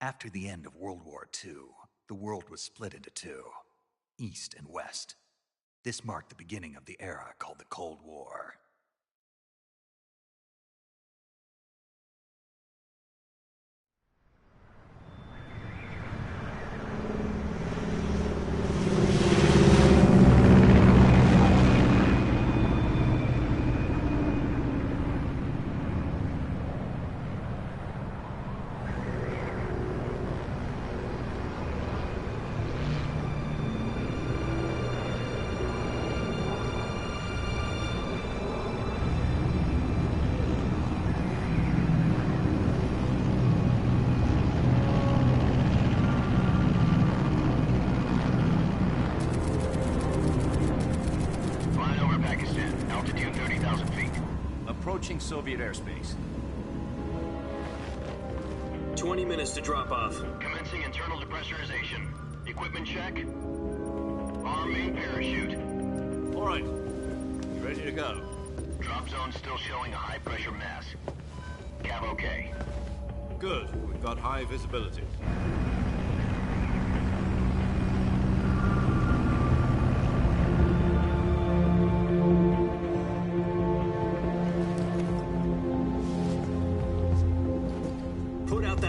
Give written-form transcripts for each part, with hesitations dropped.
After the end of World War II, the world was split into two, East and West. This marked the beginning of the era called the Cold War. Approaching Soviet airspace. 20 minutes to drop off. Commencing internal depressurization. Equipment check. Arm main parachute. All right. You ready to go? Drop zone still showing a high pressure mass. Cav okay. Good. We've got high visibility.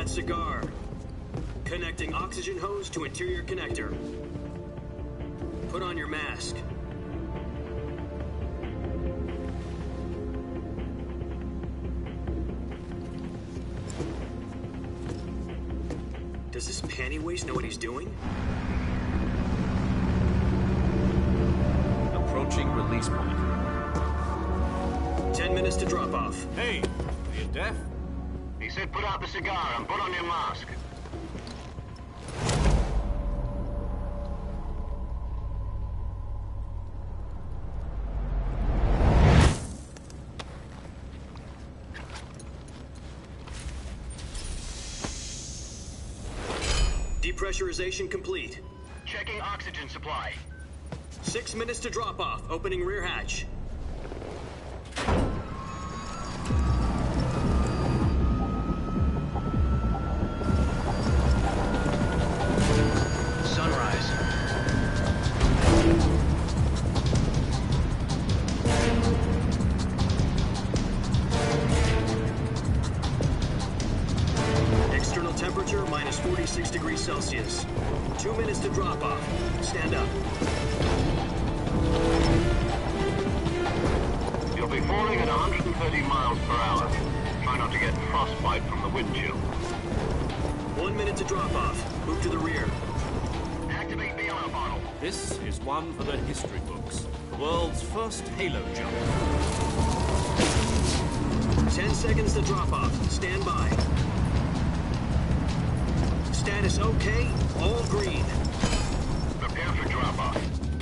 Cigar. Connecting oxygen hose to interior connector. Put on your mask. Does this panty waste know what he's doing? Approaching release point. 10 minutes to drop off. Hey, are you deaf? He said put out the cigar and put on your mask. Depressurization complete. Checking oxygen supply. 6 minutes to drop off. Opening rear hatch. Temperature minus 46 degrees Celsius. 2 minutes to drop off. Stand up. You'll be falling at 130 miles per hour. Try not to get frostbite from the wind chill. 1 minute to drop off. Move to the rear. Activate bailout bottle. This is one for the history books. The world's first halo jump. 10 seconds to drop off. Stand by. Status okay, all green. Prepare for drop-off.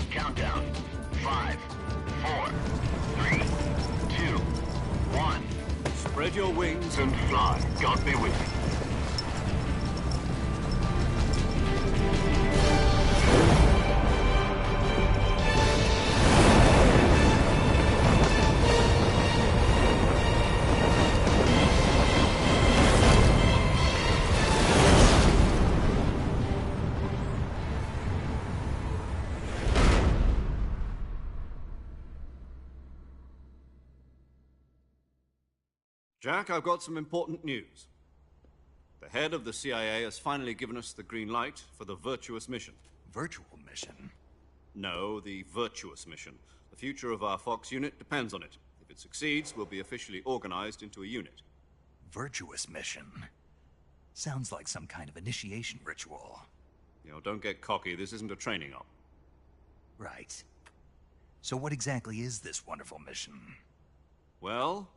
Countdown. 5, 4, 3, 2, 1. Spread your wings And fly. God be with you. Jack, I've got some important news. The head of the CIA has finally given us the green light for the Virtuous mission. Virtual mission? No, the Virtuous mission. The future of our Fox unit depends on it. If it succeeds, we'll be officially organized into a unit. Virtuous mission? Sounds like some kind of initiation ritual. You know, don't get cocky. This isn't a training op. Right. So what exactly is this wonderful mission? Well,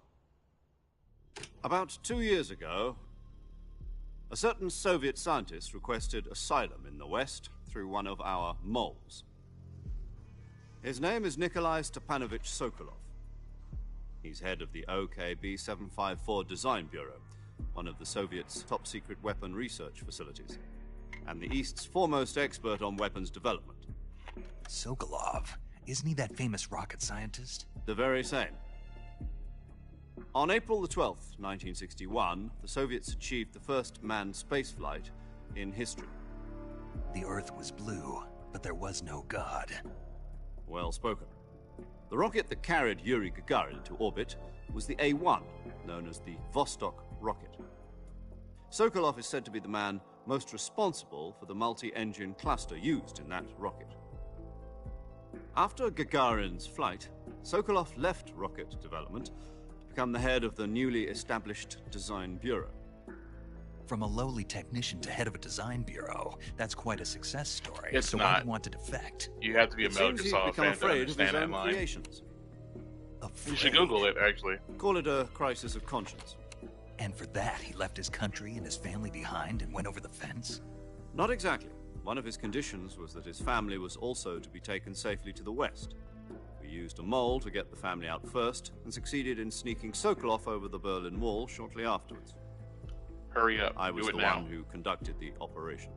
about 2 years ago, a certain Soviet scientist requested asylum in the West through one of our moles. His name is Nikolai Stepanovich Sokolov. He's head of the OKB 754 Design Bureau, one of the Soviets' top-secret weapon research facilities, and the East's foremost expert on weapons development. Sokolov? Isn't he that famous rocket scientist? The very same. On April the 12th, 1961, the Soviets achieved the first manned spaceflight in history. The Earth was blue, but there was no God. Well spoken. The rocket that carried Yuri Gagarin to orbit was the A-1, known as the Vostok rocket. Sokolov is said to be the man most responsible for the multi-engine cluster used in that rocket. After Gagarin's flight, Sokolov left rocket development to become the head of the newly established Design Bureau. From a lowly technician to head of a design bureau, that's quite a success story. It's so not. why do you want to defect? You have to be a It Metal seems he's Gear Solid become fan to afraid of his understand that own line. creations. You should Google it, actually. Call it a crisis of conscience. And for that, he left his country and his family behind and went over the fence? Not exactly. One of his conditions was that his family was also to be taken safely to the west. We used a mole to get the family out first, and succeeded in sneaking Sokolov over the Berlin Wall shortly afterwards. Hurry up. I was Do it the now. one who conducted the operation.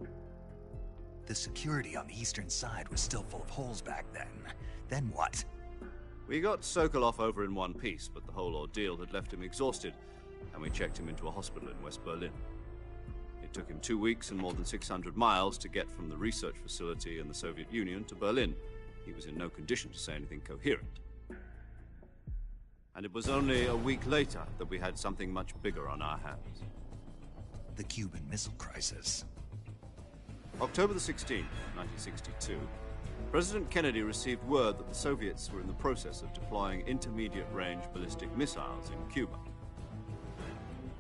The security on the eastern side was still full of holes back then. Then what? We got Sokolov over in one piece, but the whole ordeal had left him exhausted, and we checked him into a hospital in West Berlin. It took him 2 weeks and more than 600 miles to get from the research facility in the Soviet Union to Berlin. He was in no condition to say anything coherent. And it was only a week later that we had something much bigger on our hands. The Cuban Missile Crisis. October the 16th, 1962, President Kennedy received word that the Soviets were in the process of deploying intermediate-range ballistic missiles in Cuba.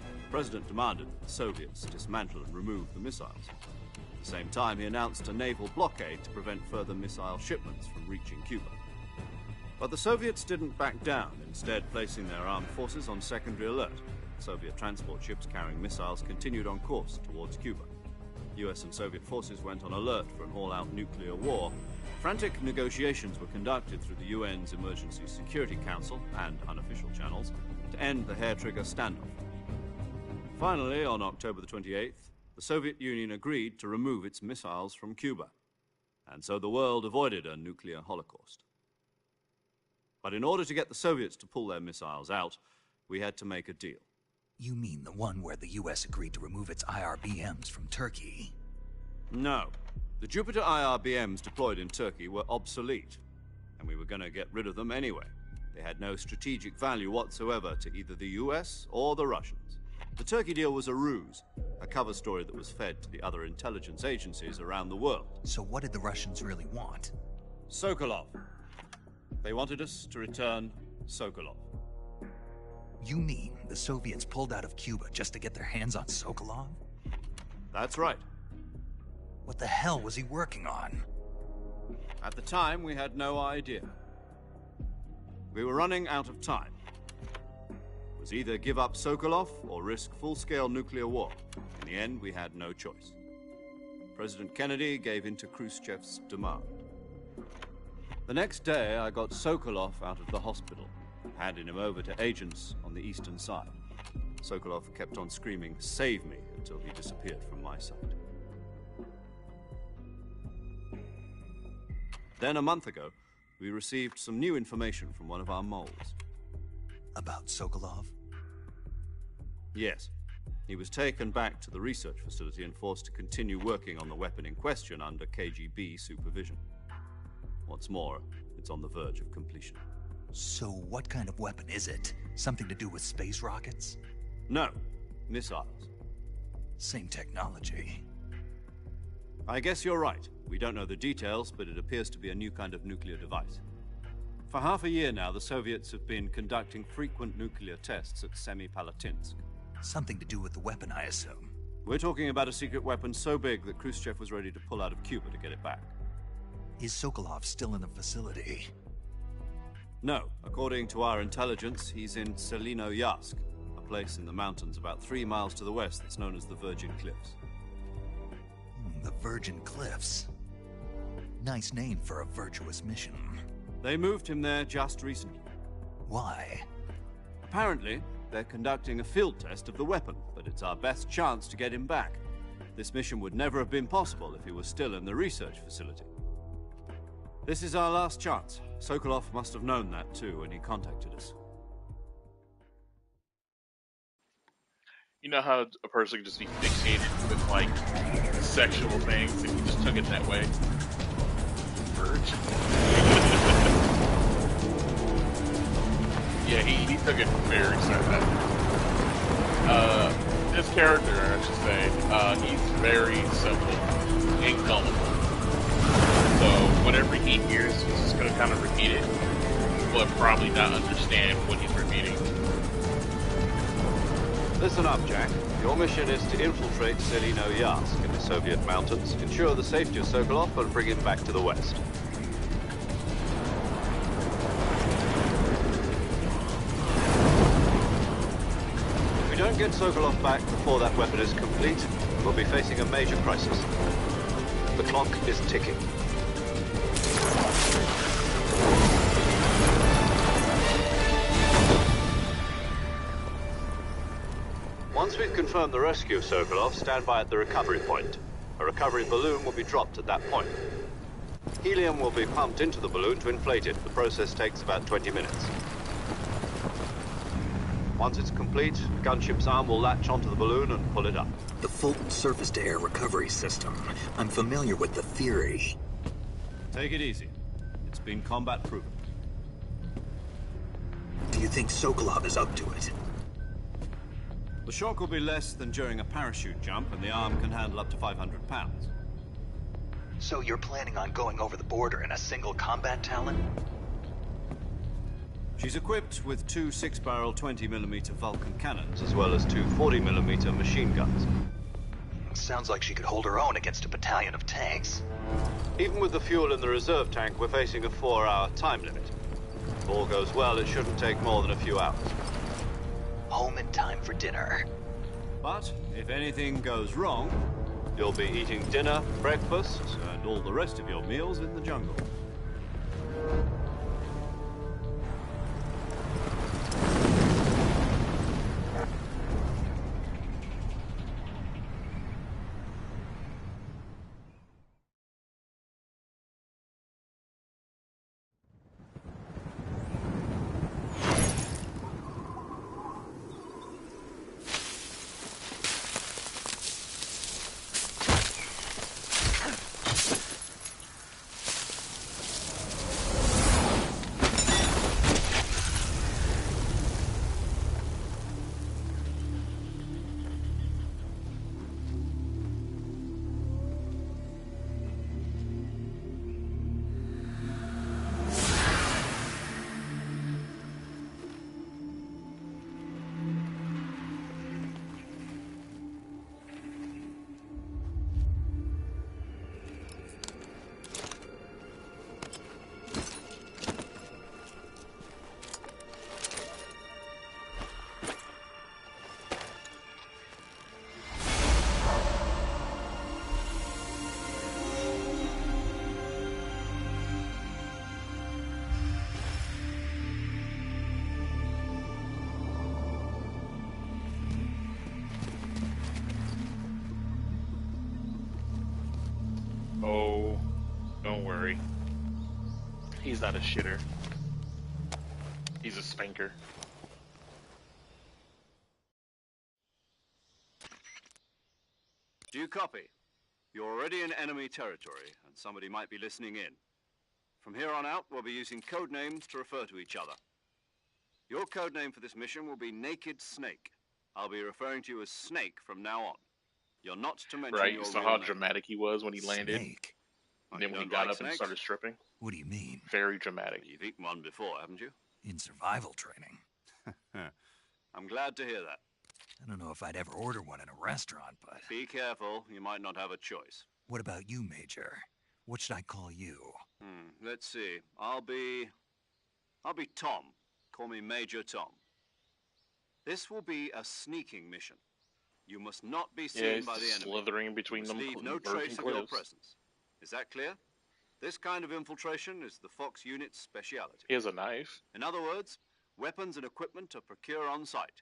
The President demanded that the Soviets dismantle and remove the missiles. At the same time, he announced a naval blockade to prevent further missile shipments from reaching Cuba. But the Soviets didn't back down, instead placing their armed forces on secondary alert. Soviet transport ships carrying missiles continued on course towards Cuba. US and Soviet forces went on alert for an all-out nuclear war. Frantic negotiations were conducted through the UN's Emergency Security Council and unofficial channels to end the hair-trigger standoff. Finally, on October the 28th, the Soviet Union agreed to remove its missiles from Cuba, and so the world avoided a nuclear holocaust. But in order to get the Soviets to pull their missiles out, we had to make a deal. You mean the one where the US agreed to remove its IRBMs from Turkey? No. The Jupiter IRBMs deployed in Turkey were obsolete, and we were going to get rid of them anyway. They had no strategic value whatsoever to either the US or the Russians. The Turkey deal was a ruse, a cover story that was fed to the other intelligence agencies around the world. So what did the Russians really want? Sokolov. They wanted us to return Sokolov. You mean the Soviets pulled out of Cuba just to get their hands on Sokolov? That's right. What the hell was he working on? At the time, we had no idea. We were running out of time. It was either give up Sokolov or risk full-scale nuclear war. In the end, we had no choice. President Kennedy gave in to Khrushchev's demand. The next day, I got Sokolov out of the hospital, handing him over to agents on the eastern side. Sokolov kept on screaming, "Save me," until he disappeared from my sight. Then, a month ago, we received some new information from one of our moles. About Sokolov? Yes. He was taken back to the research facility and forced to continue working on the weapon in question under KGB supervision. What's more, it's on the verge of completion. So what kind of weapon is it? Something to do with space rockets? No, missiles. Same technology. I guess you're right. We don't know the details, but it appears to be a new kind of nuclear device. For half a year now, the Soviets have been conducting frequent nuclear tests at Semipalatinsk. Something to do with the weapon, I assume. We're talking about a secret weapon so big that Khrushchev was ready to pull out of Cuba to get it back. Is Sokolov still in the facility? No. According to our intelligence, he's in Selino-Yarsk, a place in the mountains about 3 miles to the west that's known as the Virgin Cliffs. The Virgin Cliffs. Nice name for a virtuous mission. They moved him there just recently. Why? Apparently, they're conducting a field test of the weapon, but it's our best chance to get him back. This mission would never have been possible if he was still in the research facility. This is our last chance. Sokolov must have known that too when he contacted us. You know how a person can just be fixated with, like, sexual things, and he just took it that way? Verge? Yeah, he took it very sad. This character, I should say, he's very simple and gullible. So whatever he hears, he's just going to kind of repeat it, but probably not understand what he's repeating. Listen up, Jack. Your mission is to infiltrate Selino Yask in the Soviet mountains, ensure the safety of Sokolov, and bring him back to the West. If we don't get Sokolov back before that weapon is complete, we'll be facing a major crisis. The clock is ticking. Once we've confirmed the rescue of Sokolov, stand by at the recovery point. A recovery balloon will be dropped at that point. Helium will be pumped into the balloon to inflate it. The process takes about 20 minutes. Once it's complete, the gunship's arm will latch onto the balloon and pull it up. The Fulton surface-to-air recovery system. I'm familiar with the theory. Take it easy. It's been combat-proven. Do you think Sokolov is up to it? The shock will be less than during a parachute jump, and the arm can handle up to 500 pounds. So you're planning on going over the border in a single combat Talon? She's equipped with two 6-barrel 20mm Vulcan cannons, as well as two 40mm machine guns. Sounds like she could hold her own against a battalion of tanks. Even with the fuel in the reserve tank, we're facing a 4-hour time limit. If all goes well, it shouldn't take more than a few hours. Home in time for dinner. But if anything goes wrong, you'll be eating dinner, breakfast, and all the rest of your meals in the jungle. Oh, don't worry. He's not a shitter. He's a spanker. Do you copy? You're already in enemy territory, and somebody might be listening in. From here on out, we'll be using code names to refer to each other. Your code name for this mission will be Naked Snake. I'll be referring to you as Snake from now on. You're not to mention Right, your you saw real how name. dramatic he was when he landed. Snake? And then You when he don't got like up and snakes? started stripping. What do you mean? Very dramatic. You've eaten one before, haven't you? In survival training? I'm glad to hear that. I don't know if I'd ever order one in a restaurant, but... Be careful, you might not have a choice. What about you, Major? What should I call you? Let's see. I'll be Tom. Call me Major Tom. This will be a sneaking mission. You must not be seen Yeah, he's by the enemy. slithering between You them must leave no virgin trace of your cliffs. presence. Is that clear? This kind of infiltration is the Fox unit's speciality. He has a knife. In other words, weapons and equipment are procured on site.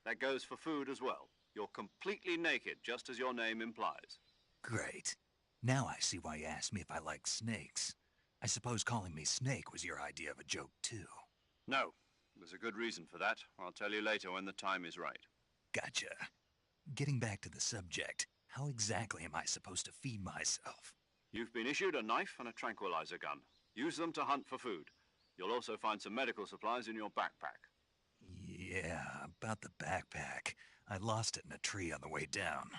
That goes for food as well. You're completely naked, just as your name implies. Great. Now I see why you asked me if I like snakes. I suppose calling me Snake was your idea of a joke, too. No, there's a good reason for that. I'll tell you later when the time is right. Gotcha. Getting back to the subject, how exactly am I supposed to feed myself? You've been issued a knife and a tranquilizer gun. Use them to hunt for food. You'll also find some medical supplies in your backpack. Yeah, about the backpack. I lost it in a tree on the way down.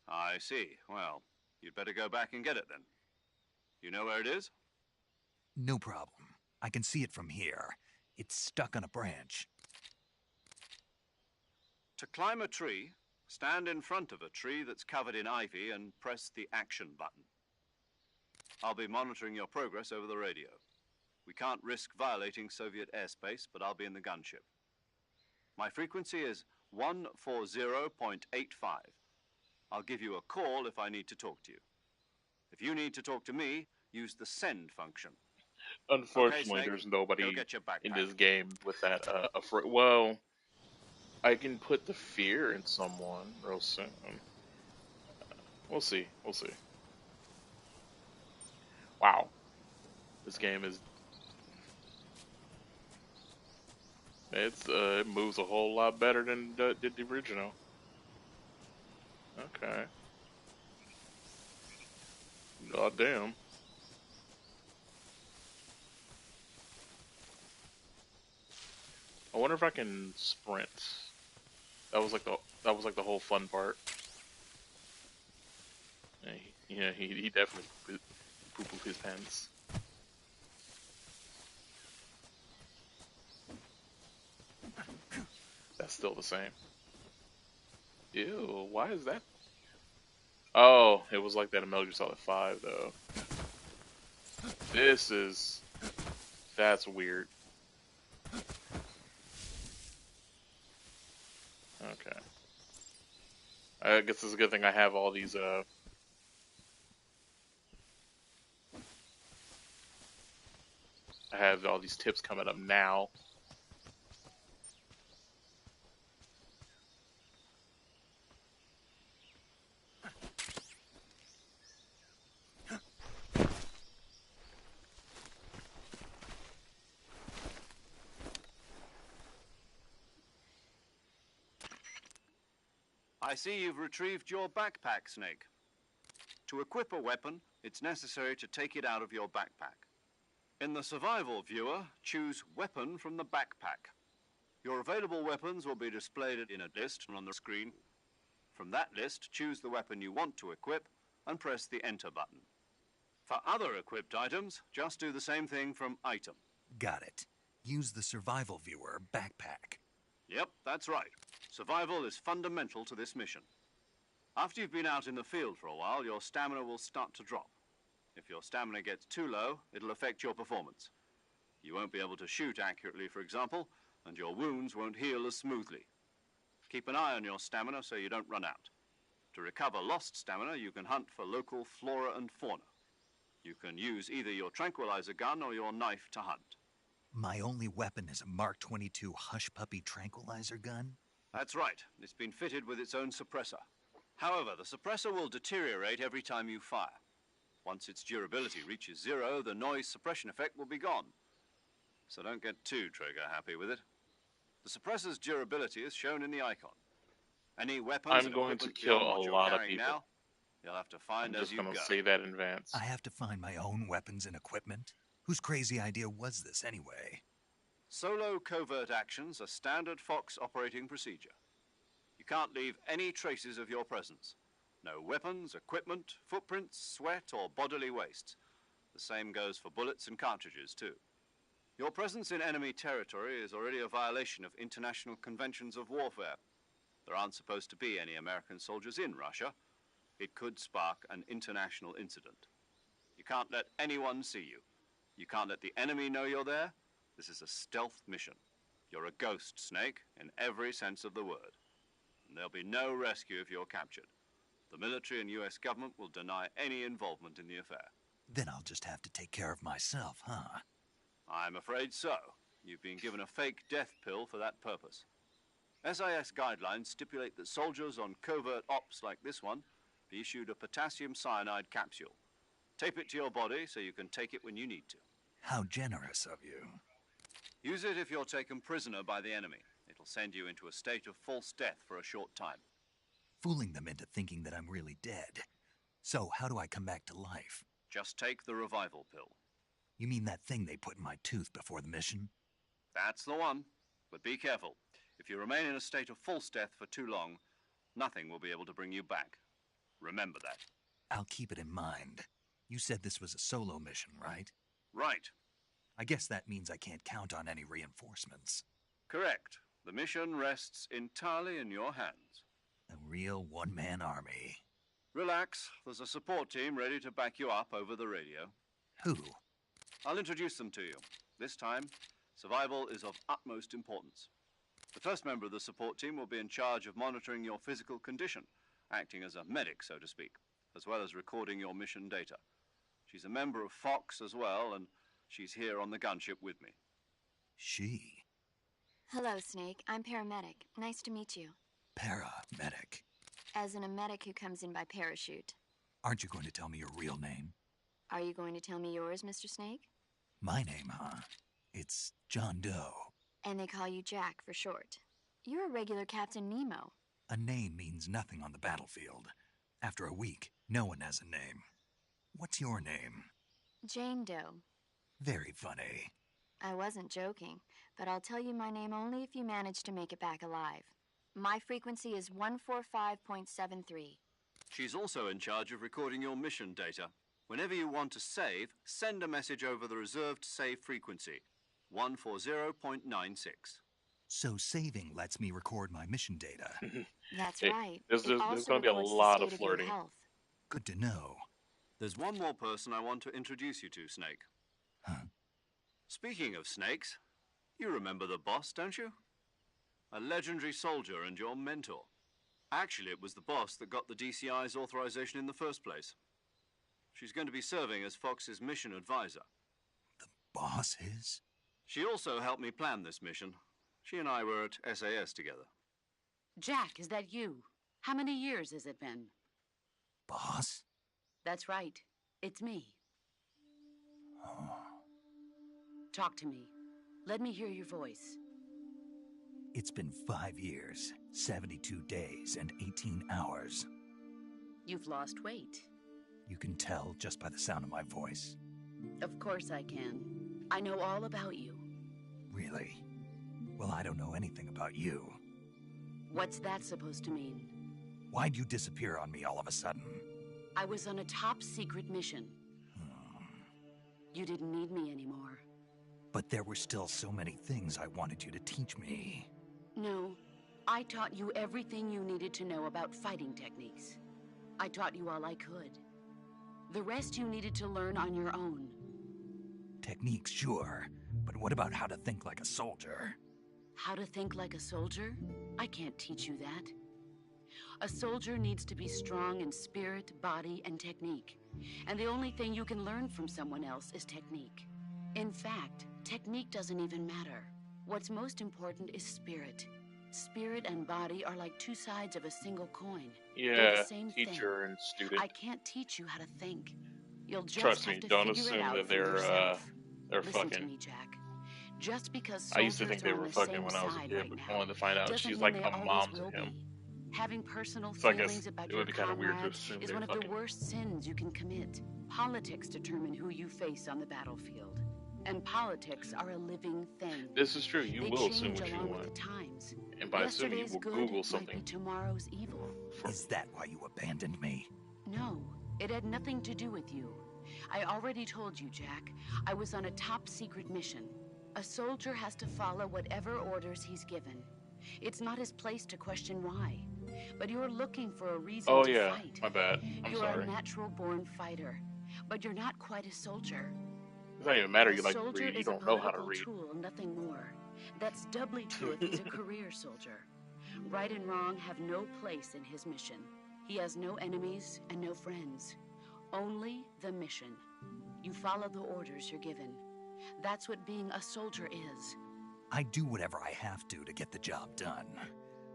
I see. Well, you'd better go back and get it then. You know where it is? No problem. I can see it from here. It's stuck on a branch. To climb a tree, stand in front of a tree that's covered in ivy and press the action button. I'll be monitoring your progress over the radio. We can't risk violating Soviet airspace, but I'll be in the gunship. My frequency is 140.85. I'll give you a call if I need to talk to you. If you need to talk to me, use the send function. Unfortunately, Okay, there's Snake, nobody go get your backpack. in this game with that well, I can put the fear in someone real soon. We'll see. We'll see. Wow. This game is... it moves a whole lot better than did the original. Okay. God damn. I wonder if I can sprint. That was like the whole fun part. Yeah, he definitely poo-pooed his pants. That's still the same. Ew, why is that? Oh, it was like that in Metal Gear Solid 5, though. That's weird. Okay. I guess it's a good thing I have all these, I have all these tips coming up now. I see you've retrieved your backpack, Snake. To equip a weapon, it's necessary to take it out of your backpack. In the survival viewer, choose Weapon from the backpack. Your available weapons will be displayed in a list on the screen. From that list, choose the weapon you want to equip and press the Enter button. For other equipped items, just do the same thing from Item. Got it. Use the survival viewer backpack. Yep, that's right. Survival is fundamental to this mission. After you've been out in the field for a while, your stamina will start to drop. If your stamina gets too low, it'll affect your performance. You won't be able to shoot accurately, for example, and your wounds won't heal as smoothly. Keep an eye on your stamina so you don't run out. To recover lost stamina, you can hunt for local flora and fauna. You can use either your tranquilizer gun or your knife to hunt. My only weapon is a Mark 22 Hush Puppy tranquilizer gun? That's right. It's been fitted with its own suppressor. However, the suppressor will deteriorate every time you fire. Once its durability reaches 0, the noise suppression effect will be gone. So don't get too trigger-happy with it. The suppressor's durability is shown in the icon. Any weapons I'm and going to equipment kill beyond what a you're lot of carrying people. now, you'll have to find I'm as just you gonna go. say that in advance. I have to find my own weapons and equipment? Whose crazy idea was this anyway? Solo covert actions are standard Fox operating procedure. You can't leave any traces of your presence. No weapons, equipment, footprints, sweat, or bodily waste. The same goes for bullets and cartridges, too. Your presence in enemy territory is already a violation of international conventions of warfare. There aren't supposed to be any American soldiers in Russia. It could spark an international incident. You can't let anyone see you. You can't let the enemy know you're there. This is a stealth mission. You're a ghost, Snake, in every sense of the word. And there'll be no rescue if you're captured. The military and US government will deny any involvement in the affair. Then I'll just have to take care of myself, huh? I'm afraid so. You've been given a fake death pill for that purpose. SIS guidelines stipulate that soldiers on covert ops like this one be issued a potassium cyanide capsule. Tape it to your body so you can take it when you need to. How generous of you. Use it if you're taken prisoner by the enemy. It'll send you into a state of false death for a short time. Fooling them into thinking that I'm really dead. So, how do I come back to life? Just take the revival pill. You mean that thing they put in my tooth before the mission? That's the one. But be careful. If you remain in a state of false death for too long, nothing will be able to bring you back. Remember that. I'll keep it in mind. You said this was a solo mission, right? Right. I guess that means I can't count on any reinforcements. Correct. The mission rests entirely in your hands. A real one-man army. Relax. There's a support team ready to back you up over the radio. Who? I'll introduce them to you. This time, survival is of utmost importance. The first member of the support team will be in charge of monitoring your physical condition, acting as a medic, so to speak, as well as recording your mission data. She's a member of Fox as well, and she's here on the gunship with me. She? Hello, Snake. I'm paramedic. Nice to meet you. Paramedic. As in a medic who comes in by parachute. Aren't you going to tell me your real name? Are you going to tell me yours, Mr. Snake? My name, huh? It's John Doe. And they call you Jack for short. You're a regular Captain Nemo. A name means nothing on the battlefield. After a week, no one has a name. What's your name? Jane Doe. Very funny. I wasn't joking, but I'll tell you my name only if you manage to make it back alive. My frequency is 145.73. She's also in charge of recording your mission data. Whenever you want to save, send a message over the reserved save frequency, 140.96. So saving lets me record my mission data. That's Hey, right. there's It going also to be a records the lot of state your flirting. health. Good to know. There's one more person I want to introduce you to, Snake. Huh? Speaking of snakes, you remember the boss, don't you? A legendary soldier and your mentor. Actually, it was the boss that got the DCI's authorization in the first place. She's going to be serving as Fox's mission advisor. The boss is? She also helped me plan this mission. She and I were at SAS together. Jack, is that you? How many years has it been? Boss? That's right. It's me. Oh. Talk to me. Let me hear your voice. It's been 5 years, 72 days, and 18 hours. You've lost weight. You can tell just by the sound of my voice. Of course I can. I know all about you. Really? Well, I don't know anything about you. What's that supposed to mean? Why'd you disappear on me all of a sudden? I was on a top-secret mission. You didn't need me anymore. But there were still so many things I wanted you to teach me. No, I taught you everything you needed to know about fighting techniques. I taught you all I could. The rest you needed to learn on your own. Techniques, sure. But what about how to think like a soldier? How to think like a soldier? I can't teach you that. A soldier needs to be strong in spirit, body, and technique. And the only thing you can learn from someone else is technique. In fact, technique doesn't even matter. What's most important is spirit. Spirit and body are like two sides of a single coin. They're Yeah, the same teacher thing. and student. I can't teach you how to think. You'll just Trust have me, to don't figure assume it out that for they're yourself. they're Listen fucking. to me, Jack. Just because I used to think soldiers they are on were the fucking same when I was a side kid, right but now I wanted to find out doesn't she's mean like they a always mom to will him. be. Having personal So I guess feelings about it your would be kind of weird to comrade assume is they're one of the fucking. worst sins you can commit. Politics determine who you face on the battlefield. And politics are a living thing. This is true. You They will assume change what you along with want. the times. And by assuming, you Yesterday's will good Google might something. be tomorrow's evil. Is that why you abandoned me? No, it had nothing to do with you. I already told you, Jack. I was on a top-secret mission. A soldier has to follow whatever orders he's given. It's not his place to question why. But you're looking for a reason Oh to yeah, fight. my bad. I'm You're sorry. a natural-born fighter, but you're not quite a soldier. It doesn't even matter. A You like to soldier read. You is a don't know how to political read. tool, nothing more. That's doubly true if he's a career soldier. Right and wrong have no place in his mission. He has no enemies and no friends. Only the mission. You follow the orders you're given. That's what being a soldier is. I do whatever I have to get the job done.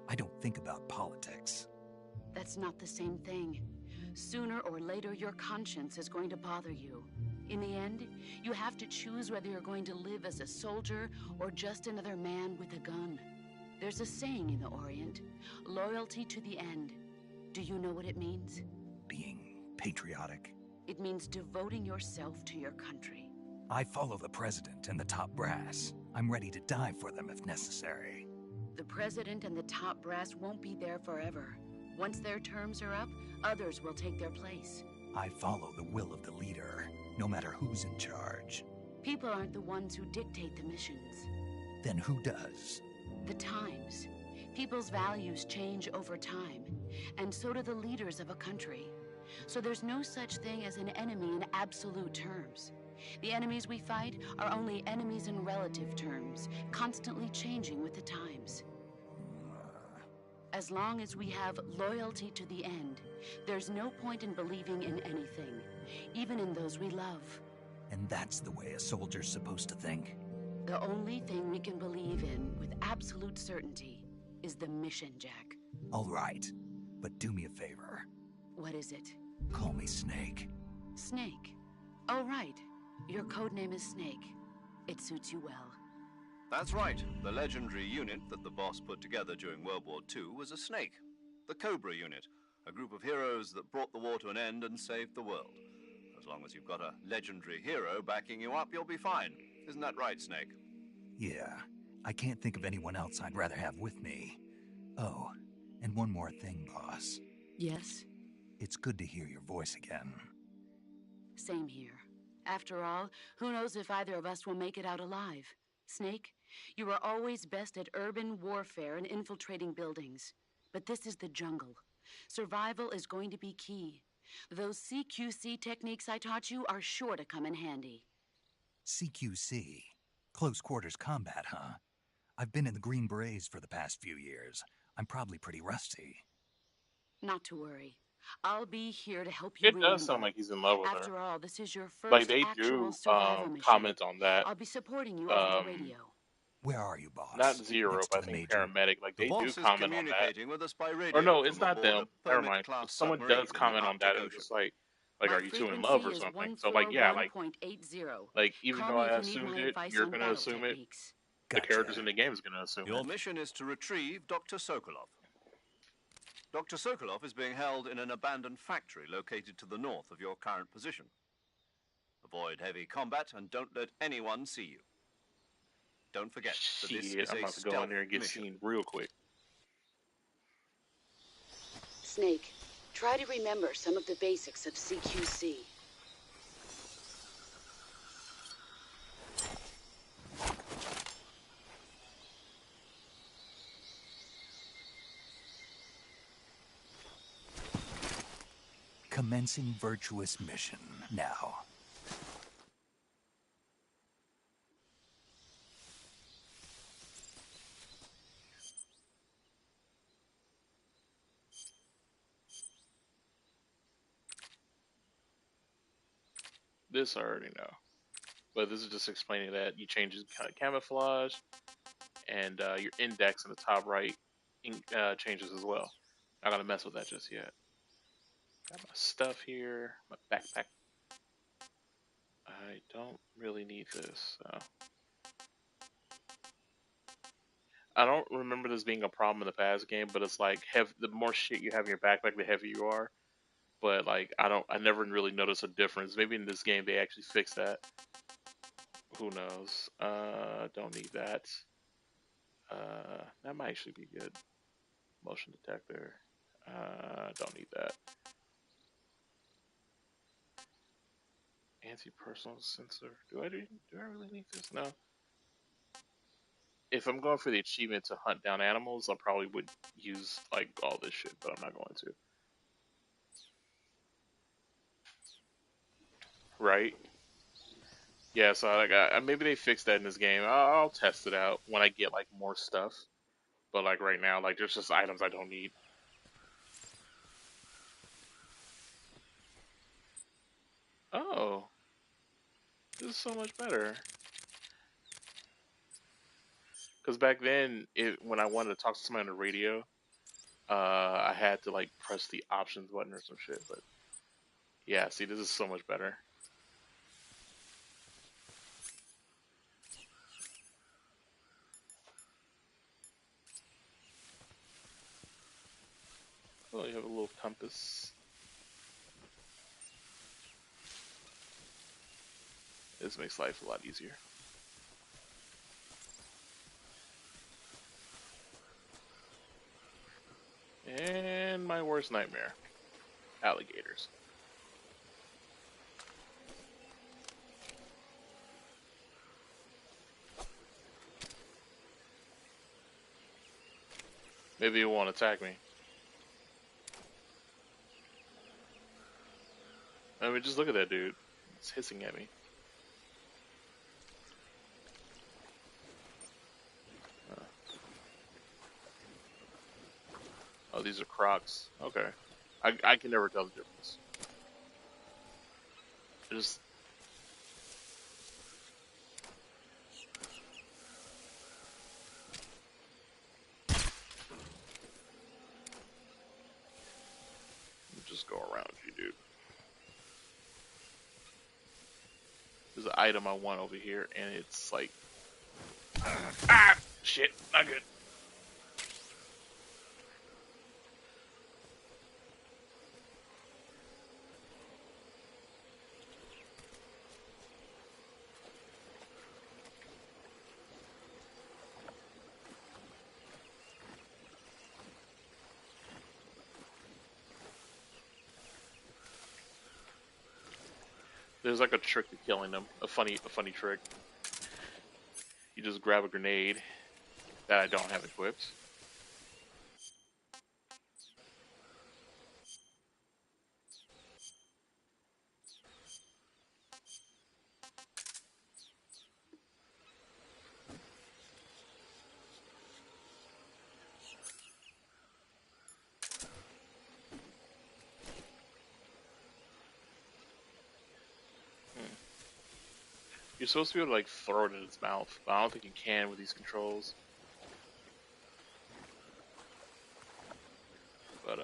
I don't think about politics. That's not the same thing. Sooner or later, your conscience is going to bother you. In the end, you have to choose whether you're going to live as a soldier or just another man with a gun. There's a saying in the Orient, loyalty to the end. Do you know what it means? Being patriotic. It means devoting yourself to your country. I follow the president and the top brass. I'm ready to die for them if necessary. The president and the top brass won't be there forever. Once their terms are up, others will take their place. I follow the will of the leader, no matter who's in charge. People aren't the ones who dictate the missions. Then who does? The times. People's values change over time, and so do the leaders of a country. So there's no such thing as an enemy in absolute terms. The enemies we fight are only enemies in relative terms, constantly changing with the times. As long as we have loyalty to the end, there's no point in believing in anything, even in those we love. And that's the way a soldier's supposed to think? The only thing we can believe in with absolute certainty is the mission, Jack. All right, but do me a favor. What is it? Call me Snake. Snake. Oh, right. Your codename is Snake. It suits you well. That's right. The legendary unit that the boss put together during World War II was a snake. The Cobra unit, a group of heroes that brought the war to an end and saved the world. As long as you've got a legendary hero backing you up, you'll be fine. Isn't that right, Snake? Yeah, I can't think of anyone else I'd rather have with me. Oh, and one more thing, boss. Yes? It's good to hear your voice again. Same here. After all, who knows if either of us will make it out alive? Snake, you are always best at urban warfare and infiltrating buildings. But this is the jungle. Survival is going to be key. Those CQC techniques I taught you are sure to come in handy. CQC? Close quarters combat, huh? I've been in the Green Berets for the past few years. I'm probably pretty rusty. Not to worry. I'll be here to help you. It does sound like he's in love with her. After all, this is your first Like they actual do survival mission. comment on that. I'll be supporting you over the radio. Where are you, boss? Not Zero, Next but to I the think Major? paramedic. Like they The do boss is comment on that. communicating with us by radio Or no, it's from not aboard them. a Never Permit mind. class Someone submarine does in the comment on that. Arctic It's just Ocean. like, My are you two in frequency love or is something? So like, yeah, like 141.80. like even Call though me I if you need assumed my it, advice you're on gonna battle assume it. techniques. The characters in the game is gonna assume Your it. mission is to retrieve Dr. Sokolov. Dr. Sokolov is being held in an abandoned factory located to the north of your current position. Avoid heavy combat and don't let anyone see you. Don't forget that this Shit, is I'm a about to go in stealth there and get mission. seen real quick. Snake, try to remember some of the basics of CQC. Commencing virtuous mission now. This I already know, but this is just explaining that you change camouflage, and your index in the top right changes as well. Not gonna mess with that just yet. Got my stuff here, my backpack. I don't really need this, so. I don't remember this being a problem in the past game, but it's like the more shit you have in your backpack, the heavier you are. But like I never really noticed a difference. Maybe in this game they actually fixed that. Who knows? Don't need that. That might actually be good. Motion detector. Don't need that. Anti-personal sensor. Do I really need this? No. If I'm going for the achievement to hunt down animals, I probably would use like all this shit, but I'm not going to. Right? Yeah, so like maybe they fixed that in this game. I'll test it out when I get like more stuff. But like right now, like there's just items I don't need. Oh, this is so much better. Because back then, when I wanted to talk to somebody on the radio, I had to like press the options button or some shit. But yeah, see, this is so much better. compass. This makes life a lot easier. And my worst nightmare. Alligators. Maybe it won't attack me. I mean, just look at that dude. It's hissing at me. Oh, these are Crocs. Okay. I can never tell the difference. Just... just go around you, dude. There's an item I want over here, and it's like... Ah! Shit, not good. There's like a trick to killing them. A funny trick. You just grab a grenade that I don't have equipped. You're supposed to be able to like throw it in its mouth, but I don't think you can with these controls. But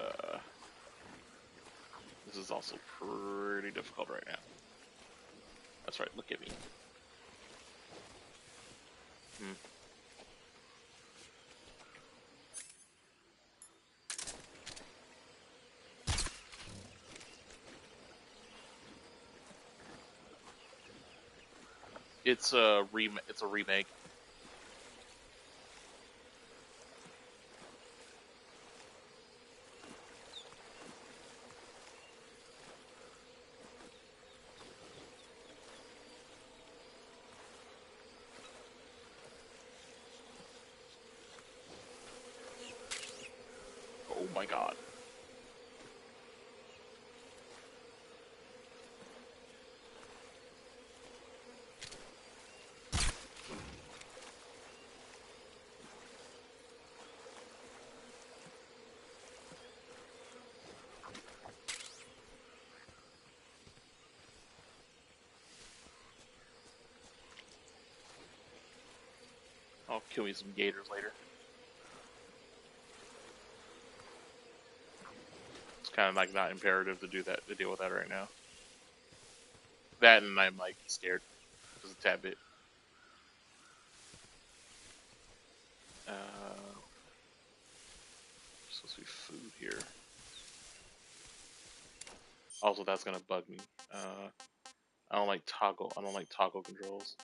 this is also pretty difficult right now. That's right, look at me. It's a remake. Oh my god. I'll kill me some gators later. It's kind of like not imperative to do that, to deal with that right now. That and I'm like scared just a tad bit. There's supposed to be food here. Also, that's gonna bug me. I don't like toggle controls.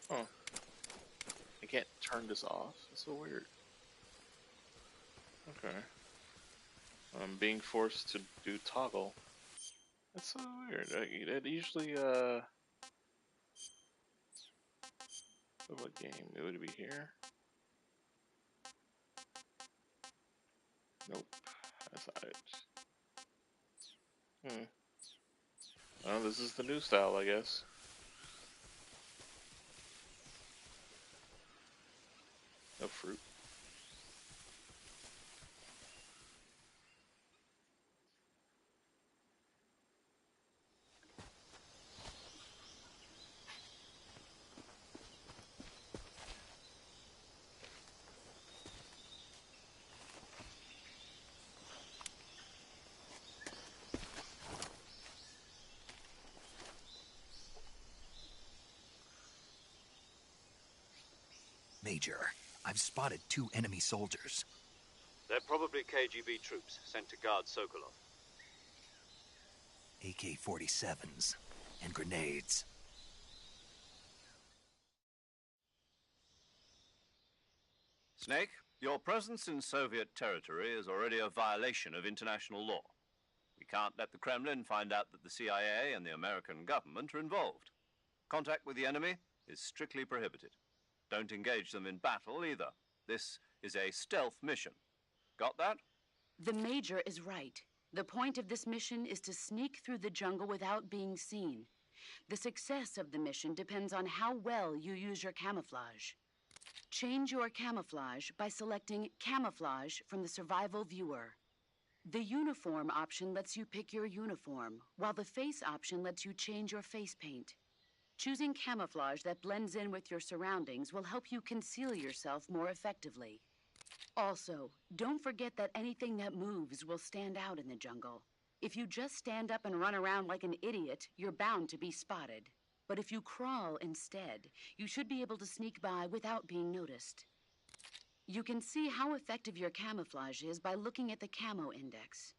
Oh. I can't turn this off. It's so weird. Okay. I'm being forced to do toggle. That's so weird. It usually, what game? It would be here. Nope. That's not it. Well, this is the new style, I guess. No fruit. Major, I've spotted 2 enemy soldiers. They're probably KGB troops sent to guard Sokolov. AK-47s and grenades. Snake, your presence in Soviet territory is already a violation of international law. We can't let the Kremlin find out that the CIA and the American government are involved. Contact with the enemy is strictly prohibited. Don't engage them in battle either. This is a stealth mission. Got that? The Major is right. The point of this mission is to sneak through the jungle without being seen. The success of the mission depends on how well you use your camouflage. Change your camouflage by selecting Camouflage from the Survival Viewer. The Uniform option lets you pick your uniform, while the Face option lets you change your face paint. Choosing camouflage that blends in with your surroundings will help you conceal yourself more effectively. Also, don't forget that anything that moves will stand out in the jungle. If you just stand up and run around like an idiot, you're bound to be spotted. But if you crawl instead, you should be able to sneak by without being noticed. You can see how effective your camouflage is by looking at the Camo Index.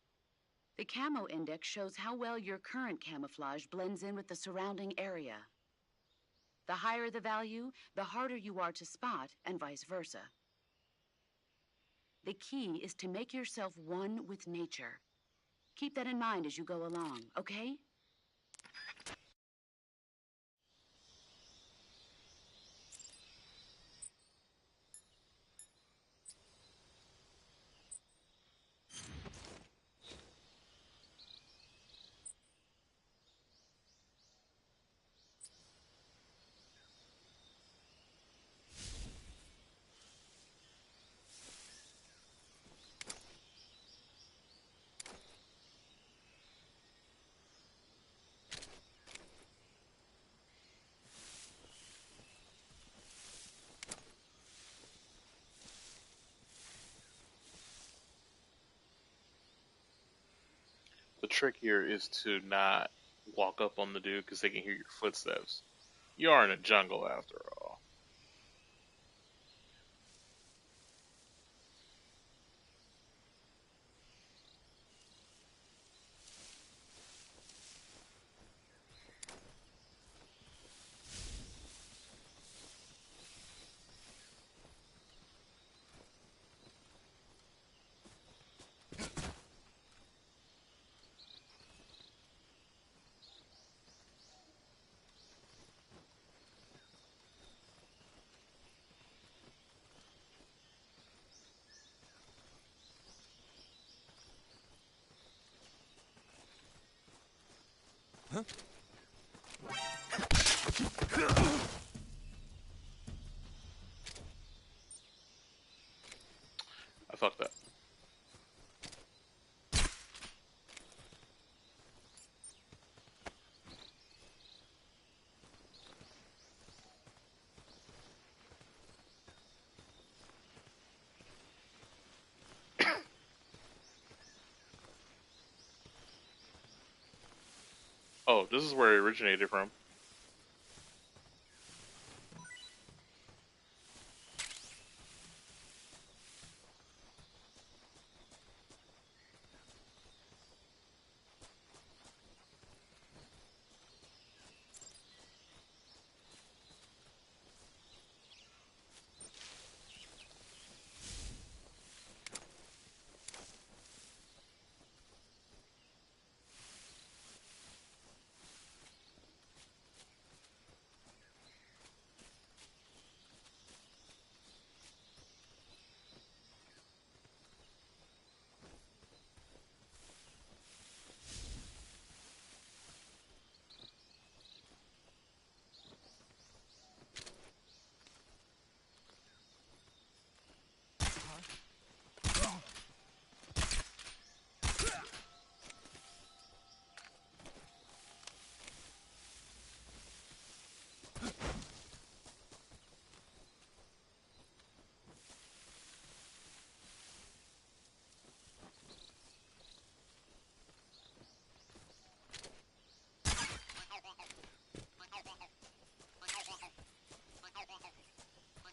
The Camo Index shows how well your current camouflage blends in with the surrounding area. The higher the value, the harder you are to spot, and vice versa. The key is to make yourself one with nature. Keep that in mind as you go along, okay? The trick here is to not walk up on the dude because they can hear your footsteps. You are in a jungle after all. I fucked up. Oh, this is where it originated from.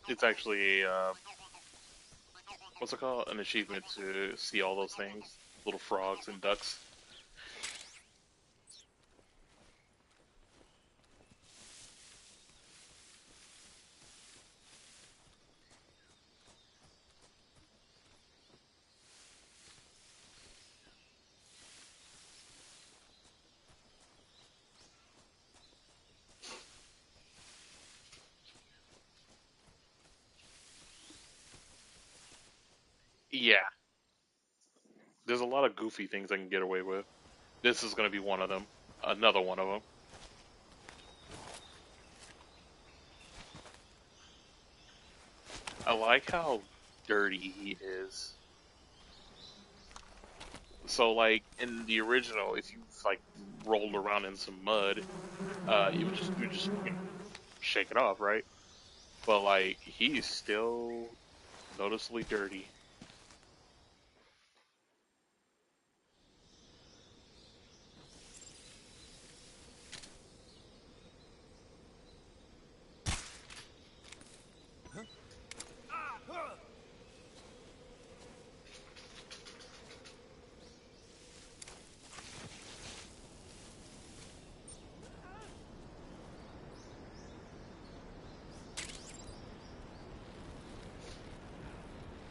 It's actually a, what's it called? An achievement to see all those things. Little frogs and ducks. Yeah. There's a lot of goofy things I can get away with. This is going to be one of them. Another one of them. I like how dirty he is. So, like, in the original, if you, like, rolled around in some mud, you would just shake it off, right? But, like, he's still noticeably dirty.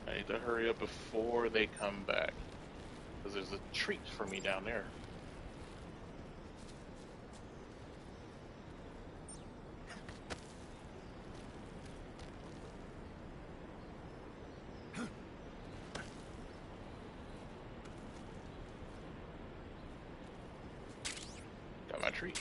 I need to hurry up before they come back. Because there's a treat for me down there. Got my treat.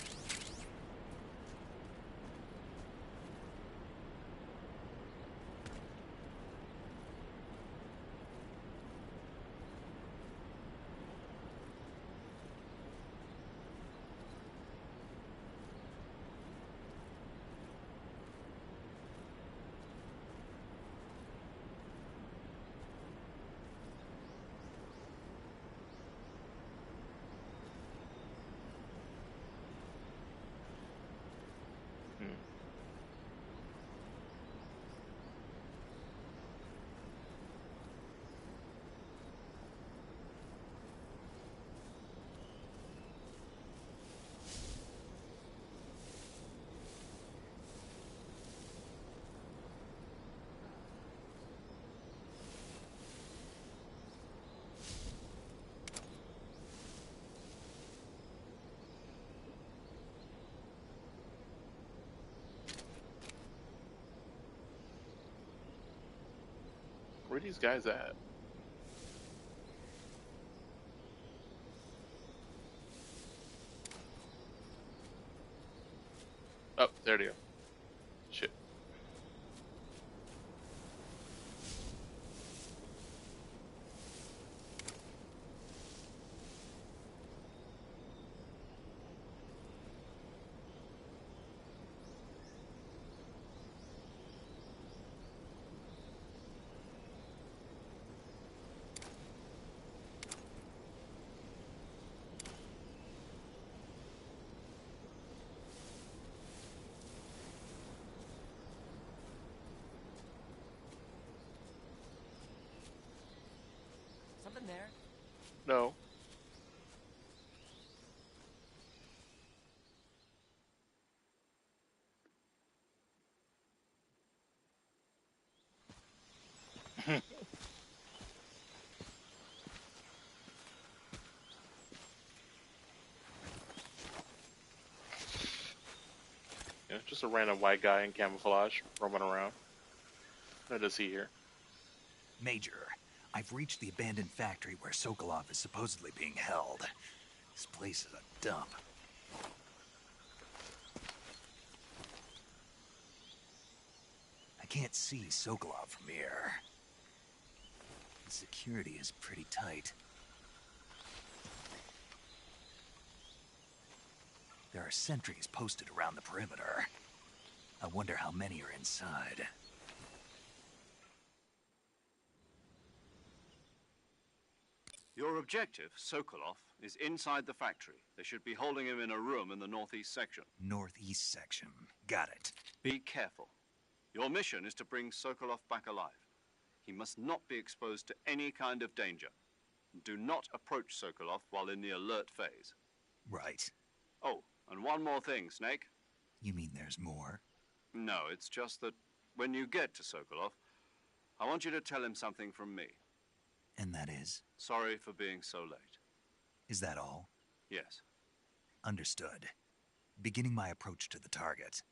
Where are these guys at? Oh, there they are. Shit. Something there? No. Yeah, just a random white guy in camouflage roaming around. What does he here? Major, I've reached the abandoned factory where Sokolov is supposedly being held. This place is a dump. I can't see Sokolov from here. The security is pretty tight. There are sentries posted around the perimeter. I wonder how many are inside. Your objective, Sokolov, is inside the factory. They should be holding him in a room in the northeast section. Northeast section. Got it. Be careful. Your mission is to bring Sokolov back alive. He must not be exposed to any kind of danger. Do not approach Sokolov while in the alert phase. Right. Oh, and one more thing, Snake. You mean there's more? No, it's just that when you get to Sokolov, I want you to tell him something from me. And that is? Sorry for being so late. Is that all? Yes. Understood. Beginning my approach to the target.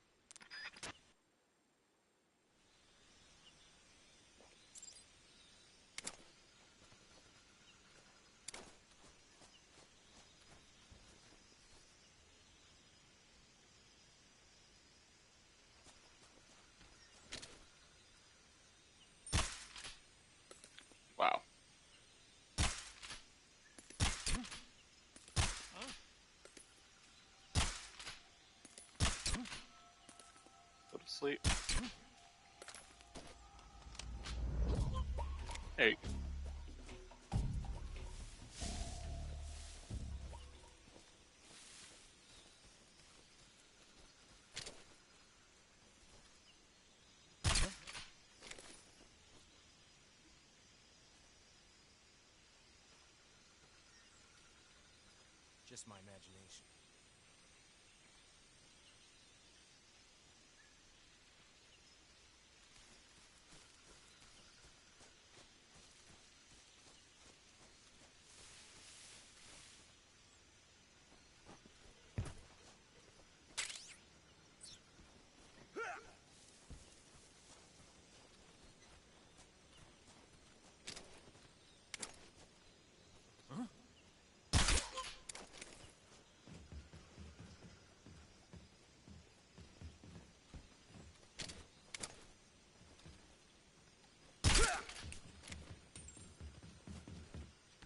Wow. Go to sleep. Hey. Just my imagination.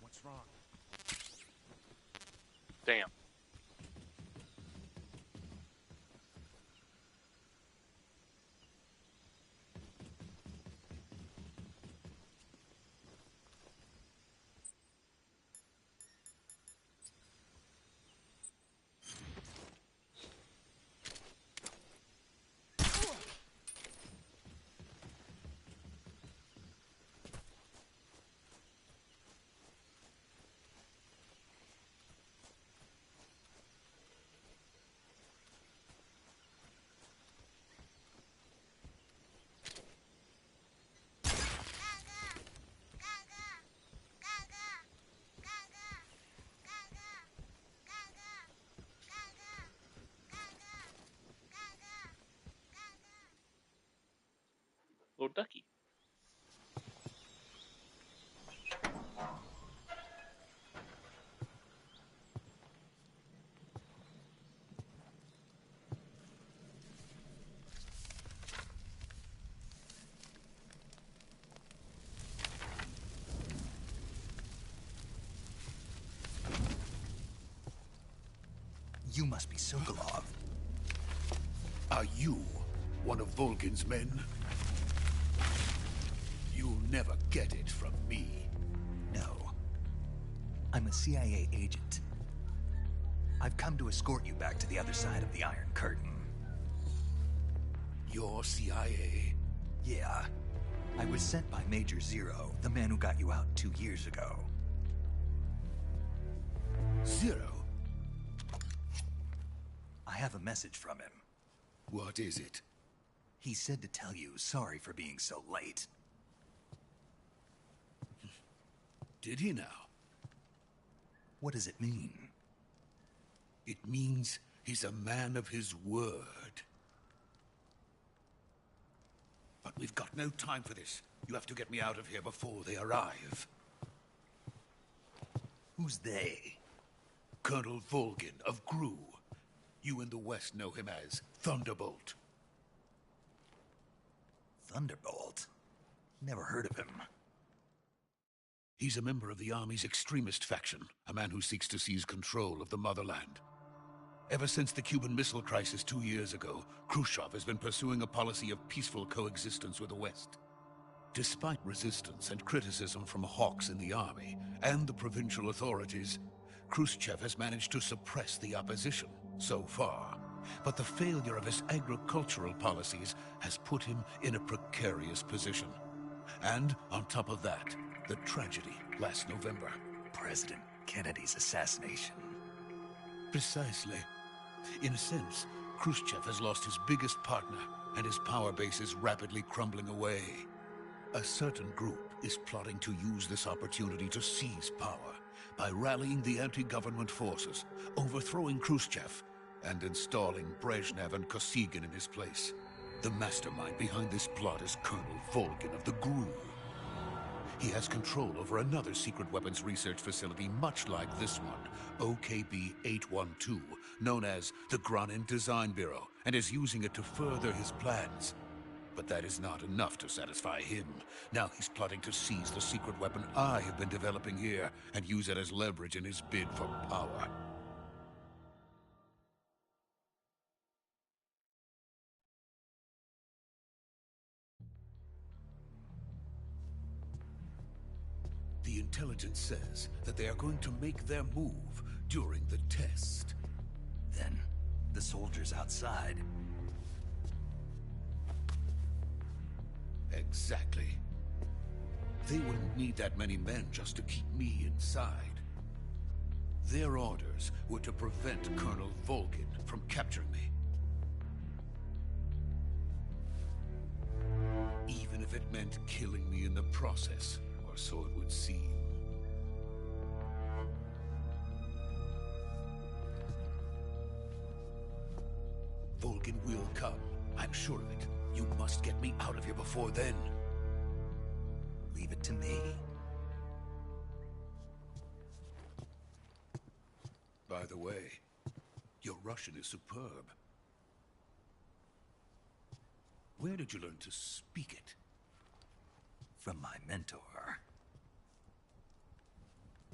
What's wrong? Damn. Little ducky. You must be Sokolov. Are you one of Volgin's men? You'll never get it from me. No. I'm a CIA agent. I've come to escort you back to the other side of the Iron Curtain. You're CIA? Yeah. I was sent by Major Zero, the man who got you out 2 years ago. Zero? I have a message from him. What is it? He said to tell you sorry for being so late. Did he now? What does it mean? It means he's a man of his word. But we've got no time for this. You have to get me out of here before they arrive. Who's they? Colonel Volgin of GRU. You in the West know him as Thunderbolt. Thunderbolt? Never heard of him. He's a member of the Army's extremist faction, a man who seeks to seize control of the motherland. Ever since the Cuban Missile Crisis 2 years ago, Khrushchev has been pursuing a policy of peaceful coexistence with the West. Despite resistance and criticism from hawks in the Army and the provincial authorities, Khrushchev has managed to suppress the opposition, so far. But the failure of his agricultural policies has put him in a precarious position. And on top of that, the tragedy last November. President Kennedy's assassination. Precisely. In a sense, Khrushchev has lost his biggest partner, and his power base is rapidly crumbling away. A certain group is plotting to use this opportunity to seize power by rallying the anti-government forces, overthrowing Khrushchev, and installing Brezhnev and Kosygin in his place. The mastermind behind this plot is Colonel Volgin of the GRU. He has control over another secret weapons research facility much like this one, OKB-812, known as the Granin Design Bureau, and is using it to further his plans. But that is not enough to satisfy him. Now he's plotting to seize the secret weapon I have been developing here and use it as leverage in his bid for power. The intelligence says that they are going to make their move during the test. Then, the soldiers outside. Exactly. They wouldn't need that many men just to keep me inside. Their orders were to prevent Colonel Volgin from capturing me. Even if it meant killing me in the process, or so it would seem. Volgin will come. I'm sure of it. You must get me out of here before then. Leave it to me. By the way, your Russian is superb. Where did you learn to speak it? From my mentor.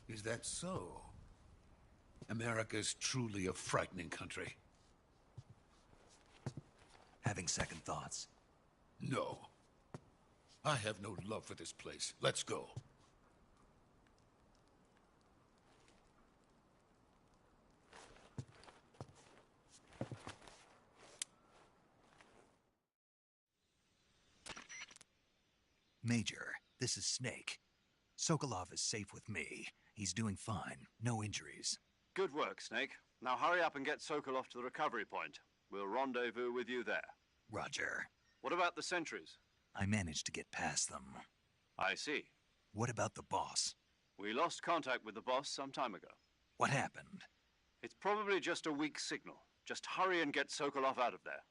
Is that so? America's truly a frightening country. Having second thoughts? No. I have no love for this place. Let's go. Major, this is Snake. Sokolov is safe with me. He's doing fine. No injuries. Good work, Snake. Now hurry up and get Sokolov to the recovery point. We'll rendezvous with you there. Roger. What about the sentries? I managed to get past them. I see. What about the boss? We lost contact with the boss some time ago. What happened? It's probably just a weak signal. Just hurry and get Sokolov out of there.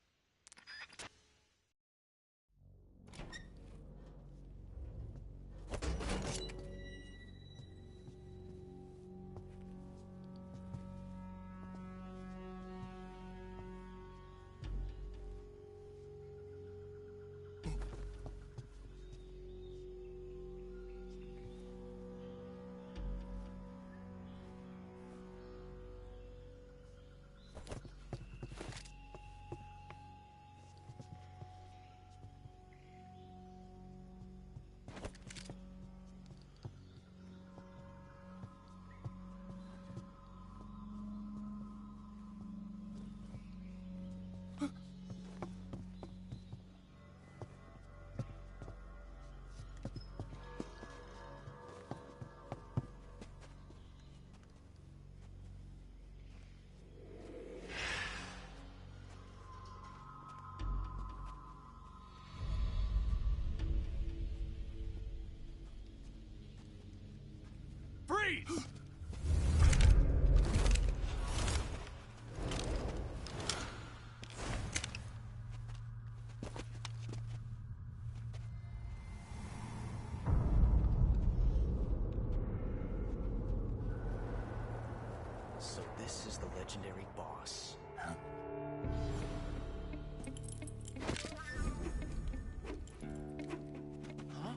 Freeze! So this is the legendary boss. Huh? Huh?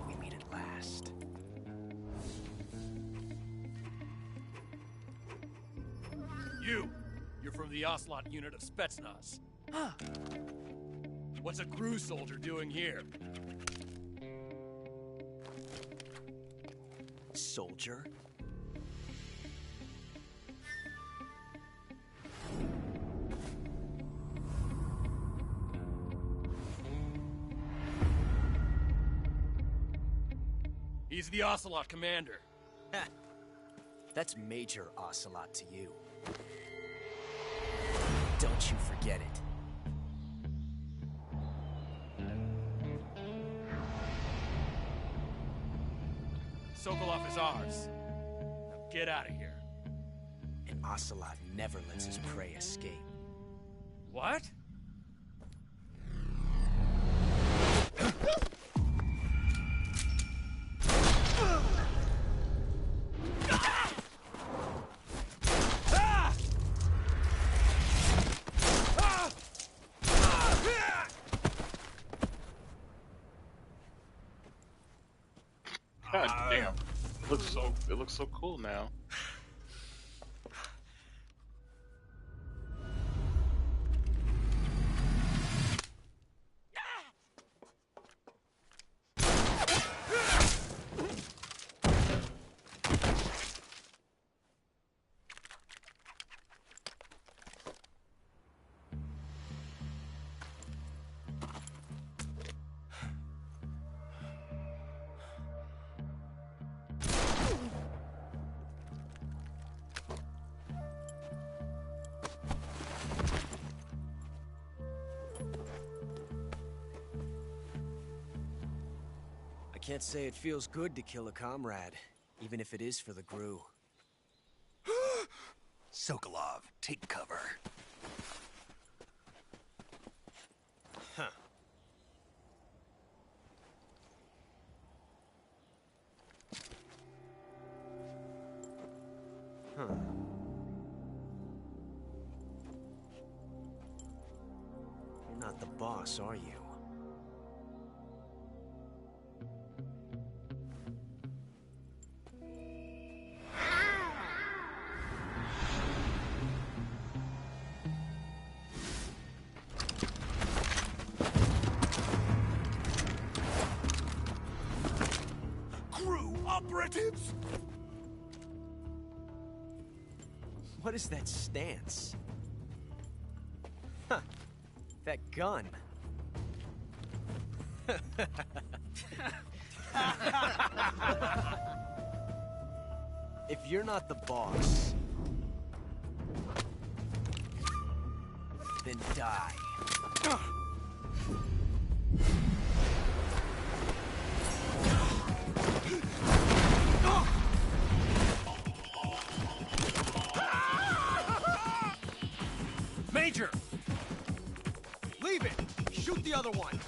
We meet at last. You're from the Oslot unit of Spetsnaz. Huh. What's a crew soldier doing here? Soldier? He's the Ocelot commander. That's Major Ocelot to you. Don't you forget it. Sokolov is ours. Now get out of here. And Ocelot never lets his prey escape. What? God damn. It looks so cool now. I can't say it feels good to kill a comrade, even if it is for the Gru. Sokolov, take cover. Huh. Huh. You're not the boss, are you? Operatives! What is that stance? Huh. That gun. If you're not the boss, then die. Major! Leave it! Shoot the other one!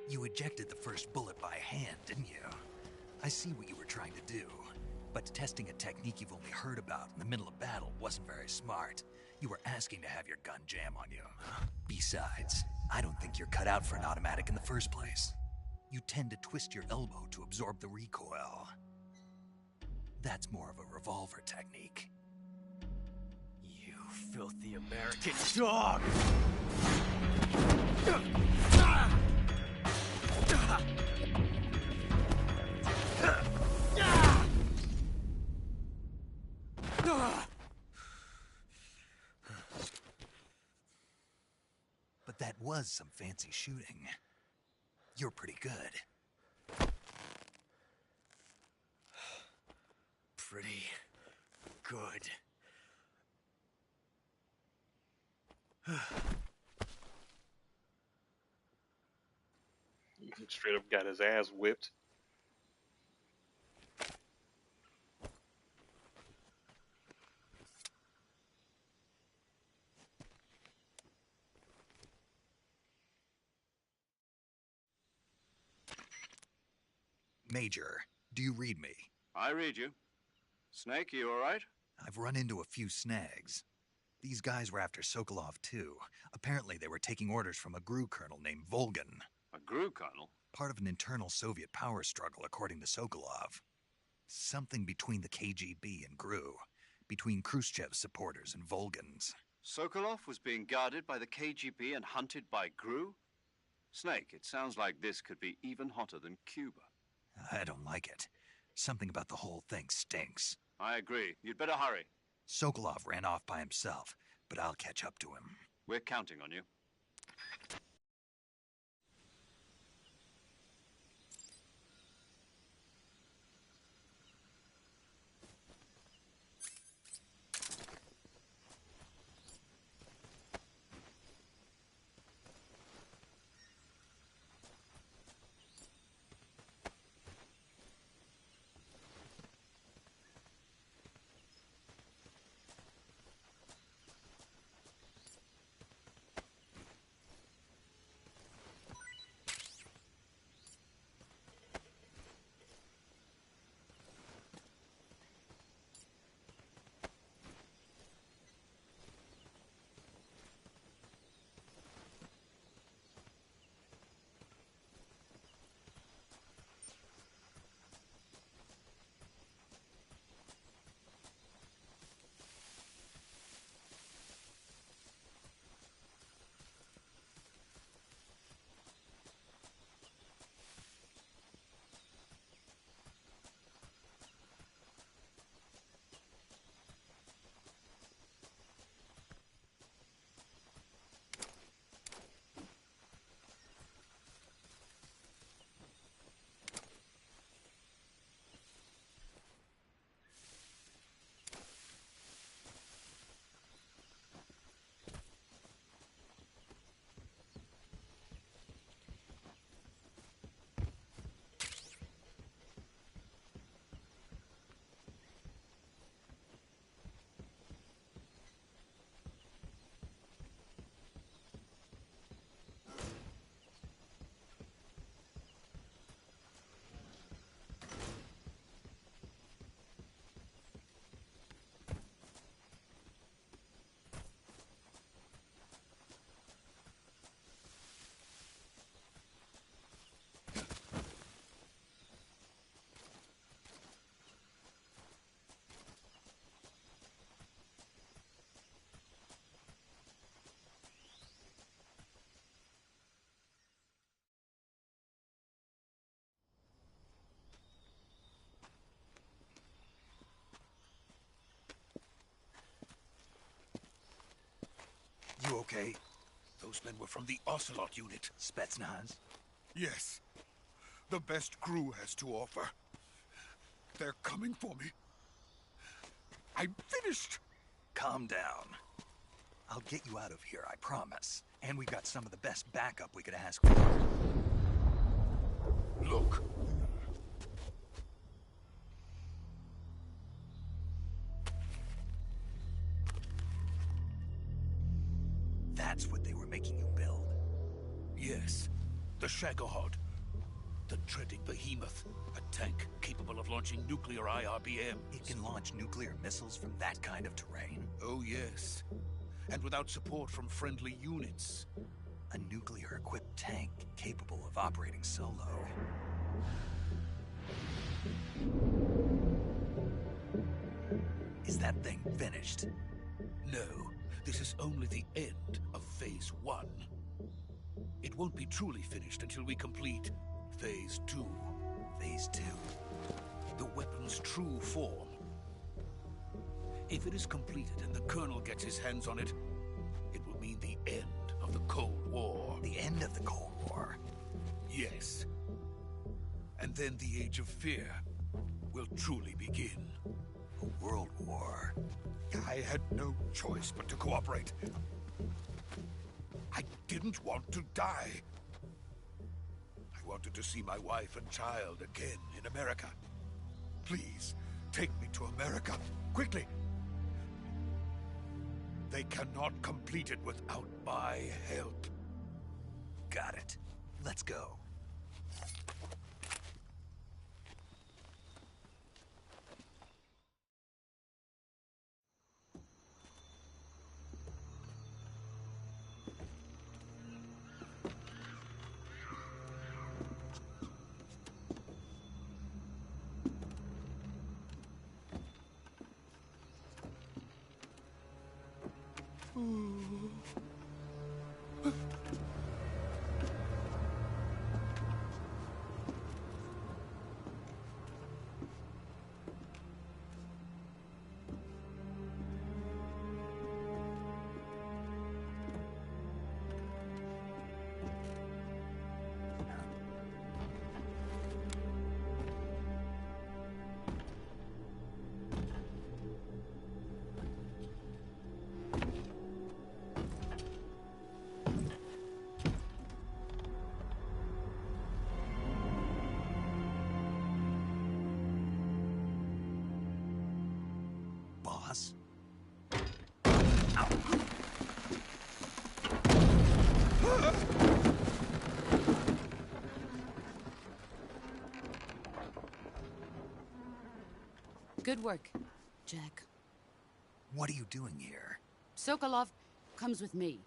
You ejected the first bullet by hand, didn't you? I see what you were trying to do. But testing a technique you've only heard about in the middle of battle wasn't very smart. You were asking to have your gun jam on you. Besides, I don't think you're cut out for an automatic in the first place. You tend to twist your elbow to absorb the recoil. That's more of a revolver technique. You filthy American dog! But that was some fancy shooting. You're pretty good. Pretty good. Straight up got his ass whipped. Major, do you read me? I read you. Snake, you all right? I've run into a few snags. These guys were after Sokolov, too. Apparently they were taking orders from a GRU colonel named Volgan. A GRU colonel? Part of an internal Soviet power struggle, according to Sokolov. Something between the KGB and GRU. Between Khrushchev's supporters and Volgan's. Sokolov was being guarded by the KGB and hunted by GRU? Snake, it sounds like this could be even hotter than Cuba. I don't like it. Something about the whole thing stinks. I agree. You'd better hurry. Sokolov ran off by himself, but I'll catch up to him. We're counting on you. You okay? Those men were from the Ocelot unit. Spetsnaz? Yes. The best GRU has to offer. They're coming for me. I'm finished. Calm down. I'll get you out of here, I promise. And we got some of the best backup we could ask for. Look. That's what they were making you build? Yes. The Shagohod. The dreading behemoth. A tank capable of launching nuclear IRBM. It can launch nuclear missiles from that kind of terrain? Oh, yes. And without support from friendly units. A nuclear-equipped tank capable of operating solo. Is that thing finished? No. This is only the end of Phase 1. It won't be truly finished until we complete Phase 2. Phase 2? The weapon's true form. If it is completed and the Colonel gets his hands on it, it will mean the end of the Cold War. The end of the Cold War? Yes. And then the Age of Fear will truly begin. A world war? I had no choice but to cooperate. I didn't want to die. I wanted to see my wife and child again in America. Please, take me to America, quickly! They cannot complete it without my help. Got it. Let's go. Boss? Good work, Jack. What are you doing here? Sokolov comes with me.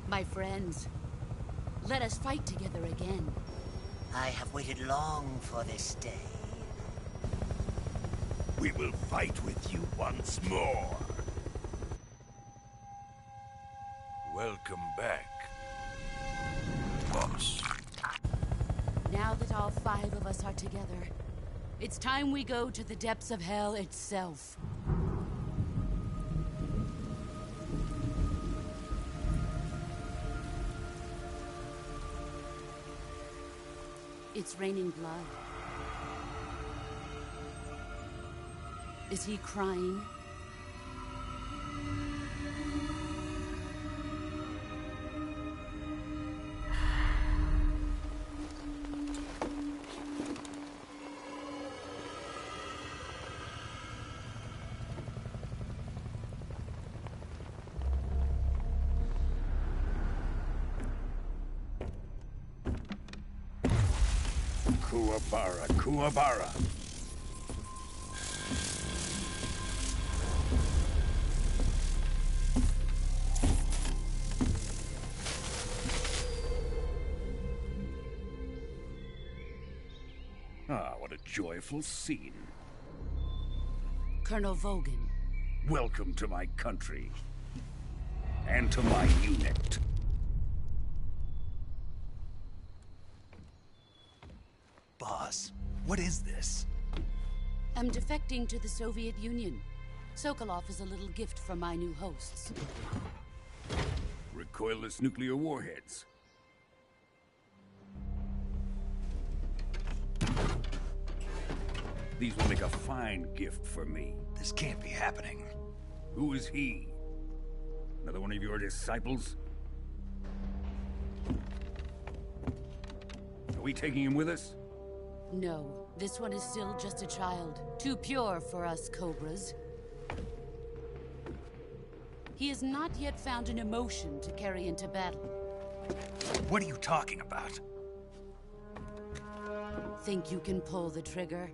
My friends, let us fight together again. I have waited long for this day. We will fight with you once more. Welcome back, boss. Now that all 5 of us are together, it's time we go to the depths of hell itself. It's raining blood. Is he crying? Kuwabara, Kuwabara. Ah, what a joyful scene. Colonel Vogan. Welcome to my country. And to my unit. Boss, what is this? I'm defecting to the Soviet Union. Sokolov is a little gift from my new hosts. Recoilless nuclear warheads. These will make a fine gift for me. This can't be happening. Who is he? Another one of your disciples? Are we taking him with us? No, this one is still just a child. Too pure for us Cobras. He has not yet found an emotion to carry into battle. What are you talking about? Think you can pull the trigger?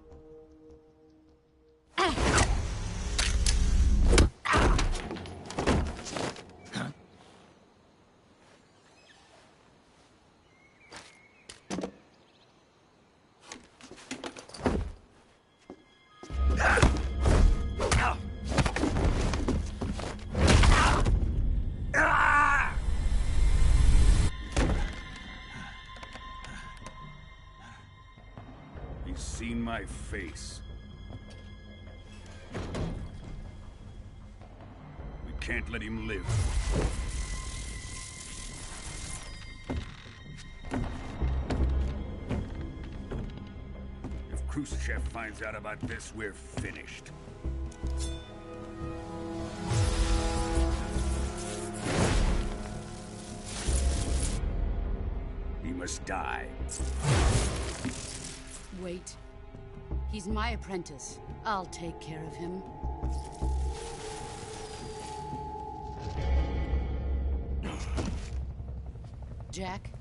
He's seen my face. We can't let him live. If Khrushchev finds out about this, we're finished. He must die. Wait. He's my apprentice. I'll take care of him. Jack,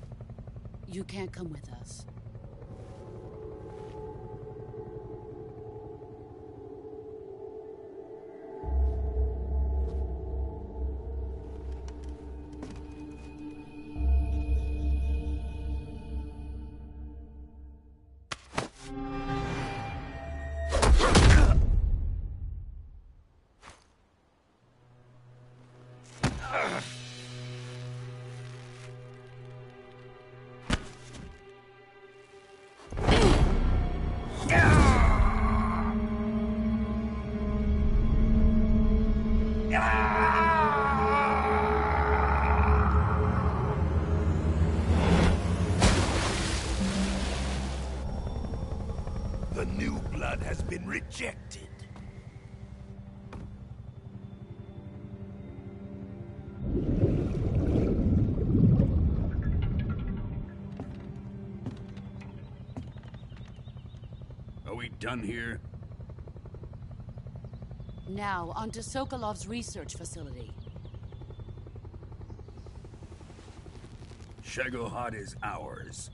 you can't come with us. The new blood has been rejected. Are we done here? Now, onto Sokolov's research facility. Shagohod is ours.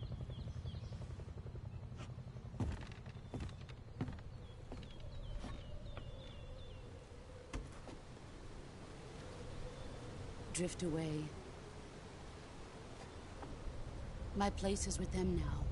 Drift away. My place is with them now.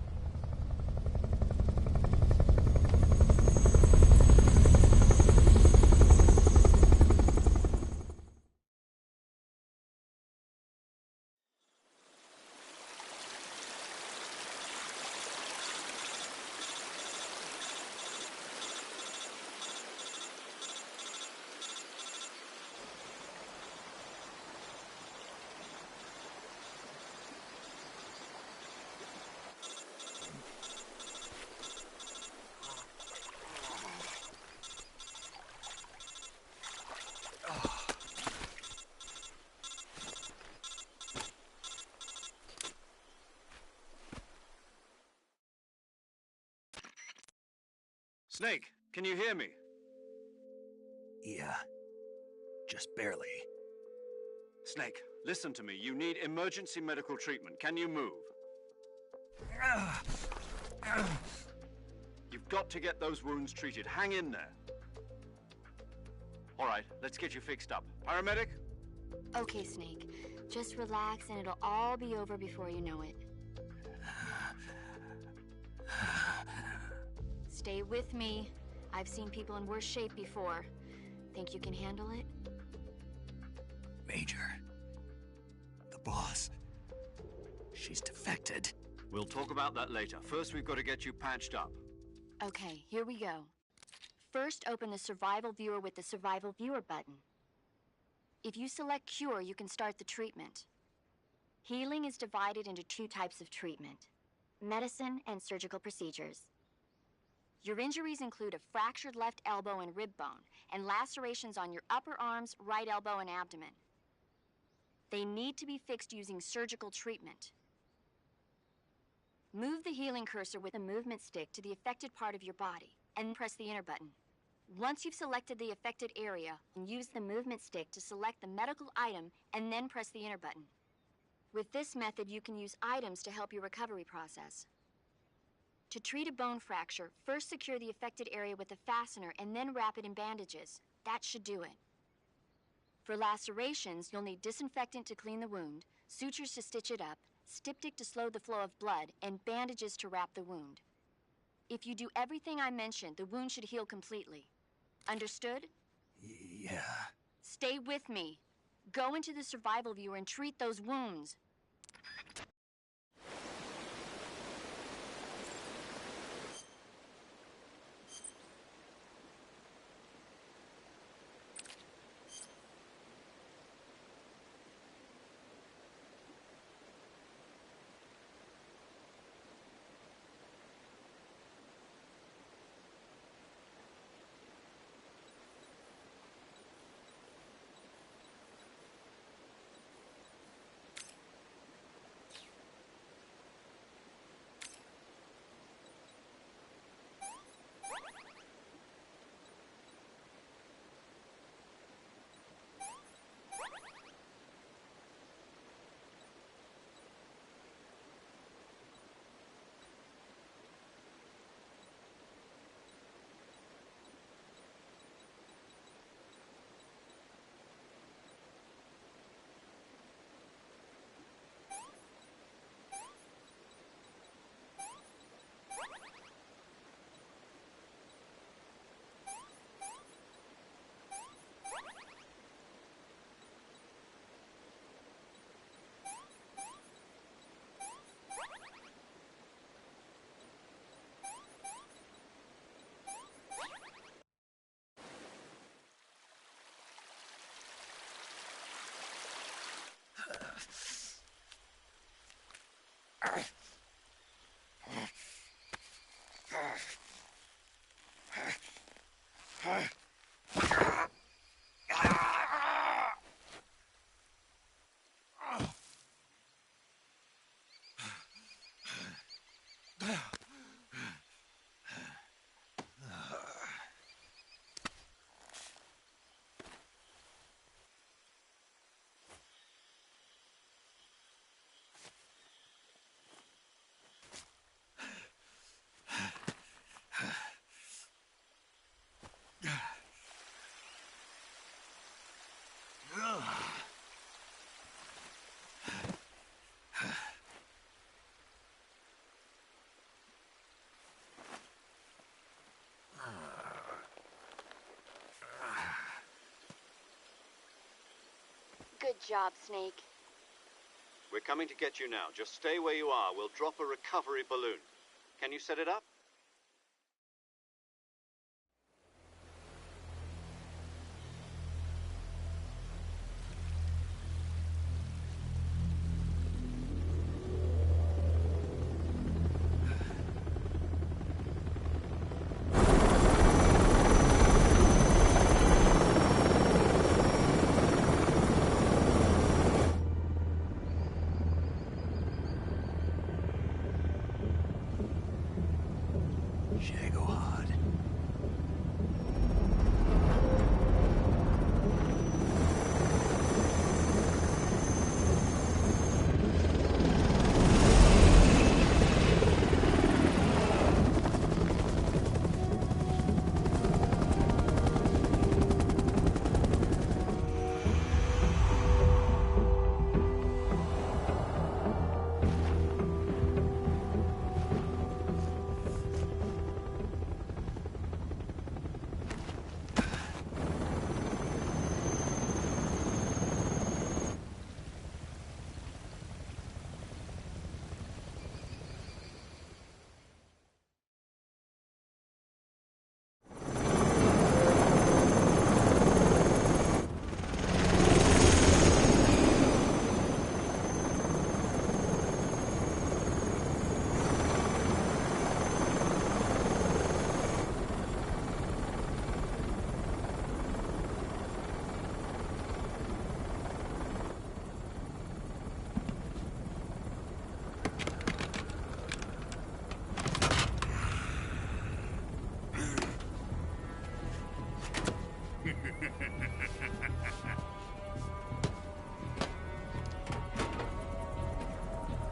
Snake, can you hear me? Yeah. Just barely. Snake, listen to me. You need emergency medical treatment. Can you move? You've got to get those wounds treated. Hang in there. All right, let's get you fixed up. Paramedic? Okay, Snake. Just relax and it'll all be over before you know it. Stay with me. I've seen people in worse shape before. Think you can handle it? Major. The boss. She's defected. We'll talk about that later. First, we've got to get you patched up. Okay, here we go. First, open the Survival Viewer with the Survival Viewer button. If you select Cure, you can start the treatment. Healing is divided into two types of treatment: medicine and surgical procedures. Your injuries include a fractured left elbow and rib bone, and lacerations on your upper arms, right elbow, and abdomen. They need to be fixed using surgical treatment. Move the healing cursor with a movement stick to the affected part of your body, and press the enter button. Once you've selected the affected area, use the movement stick to select the medical item, and then press the enter button. With this method, you can use items to help your recovery process. To treat a bone fracture, first secure the affected area with a fastener and then wrap it in bandages. That should do it. For lacerations, you'll need disinfectant to clean the wound, sutures to stitch it up, styptic to slow the flow of blood, and bandages to wrap the wound. If you do everything I mentioned, the wound should heal completely. Understood? Yeah. Stay with me. Go into the survival viewer and treat those wounds. Good job, Snake. We're coming to get you now. Just stay where you are. We'll drop a recovery balloon. Can you set it up?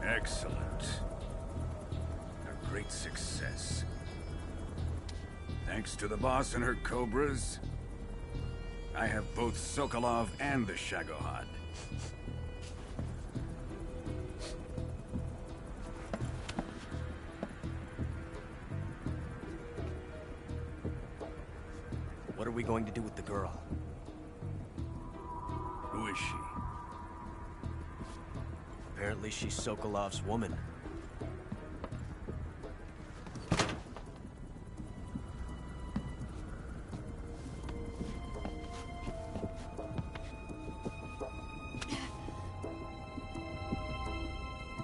Excellent. A great success. Thanks to the boss and her cobras, I have both Sokolov and the Shagohod. What are we going to do with the girl? Who is she? Apparently she's Sokolov's woman.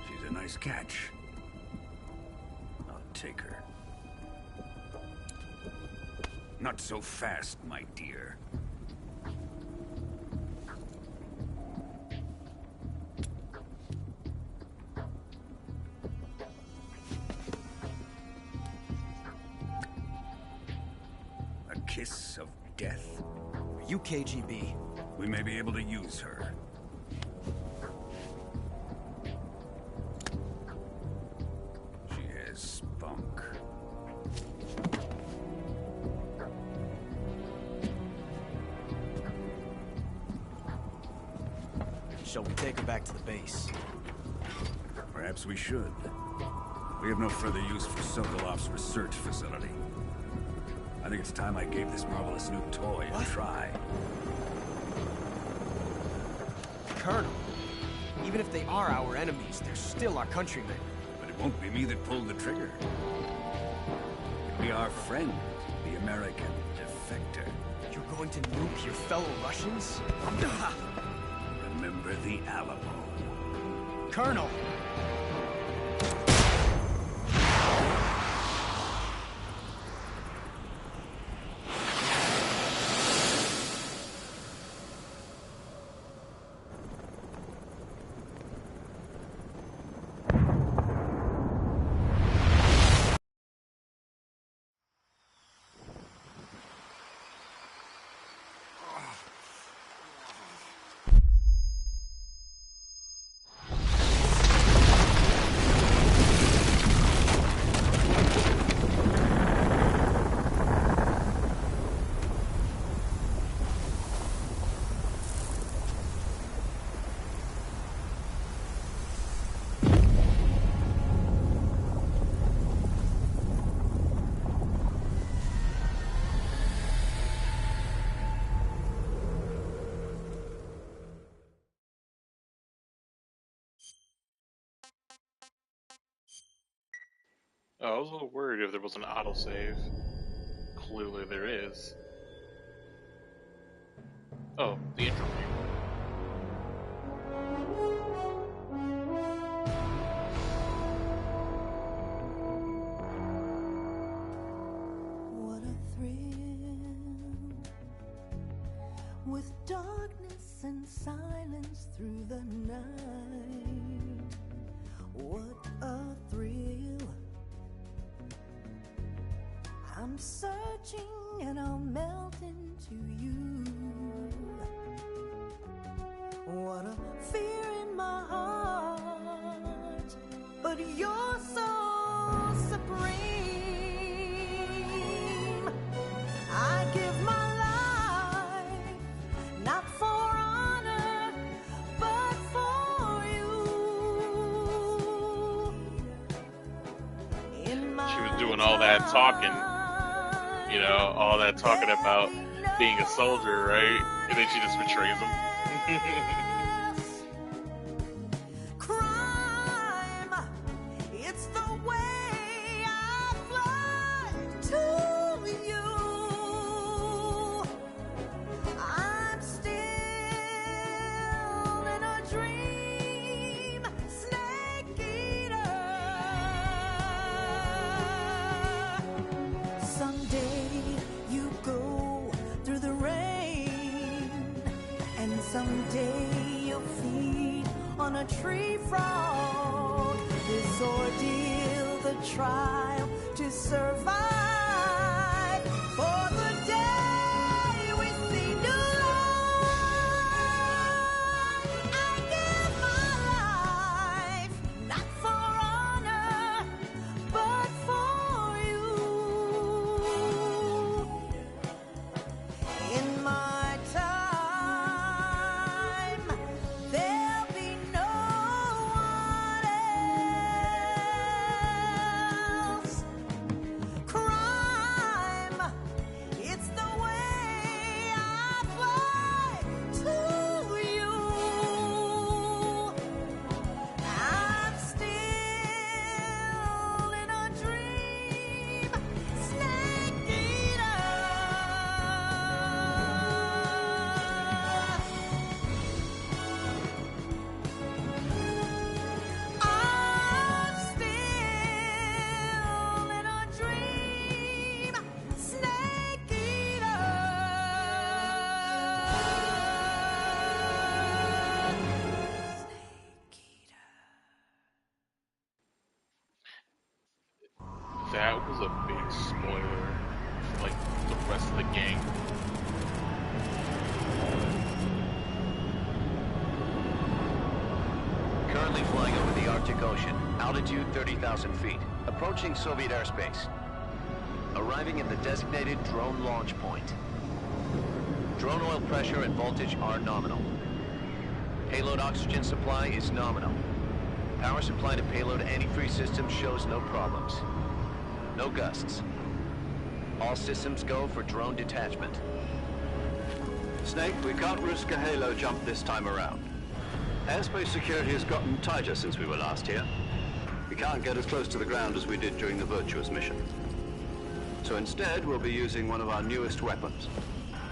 She's a nice catch. I'll take her. Not so fast, my dear. A kiss of death? Are you KGB? We may be able to use her. She has spunk. Shall we take her back to the base? Perhaps we should. We have no further use for Sokolov's research facility. I think it's time I gave this marvelous new toy a try. Colonel, even if they are our enemies, they're still our countrymen. But it won't be me that pulled the trigger. It'll be our friend, the American defector. You're going to nuke your fellow Russians? Remember the Alamo. Colonel! Oh, I was a little worried if there was an autosave. Clearly there is. Oh, the interview. What a thrill, with darkness and silence through the night. What a thrill. I'm searching and I'll melt into you. What a fear in my heart, but you're so supreme. I give my life, not for honor, but for you. In my She was doing all that talking. You know, all that talking about being a soldier, right? And then she just betrays him. Crime, it's the way I fly to you. I'm still in a dream, snake eater. Someday you go through the rain, and someday you'll feed on a tree frog. This ordeal, the trial to survive. For the day we see new life, I give my life, not for honor, but for That was a big spoiler. Like, the rest of the gang. Currently flying over the Arctic Ocean. Altitude 30,000 feet. Approaching Soviet airspace. Arriving at the designated drone launch point. Drone oil pressure and voltage are nominal. Payload oxygen supply is nominal. Power supply to payload antifreeze system shows no problems. No gusts. All systems go for drone detachment. Snake, we can't risk a halo jump this time around. Airspace security has gotten tighter since we were last here. We can't get as close to the ground as we did during the Virtuous mission. So instead, we'll be using one of our newest weapons.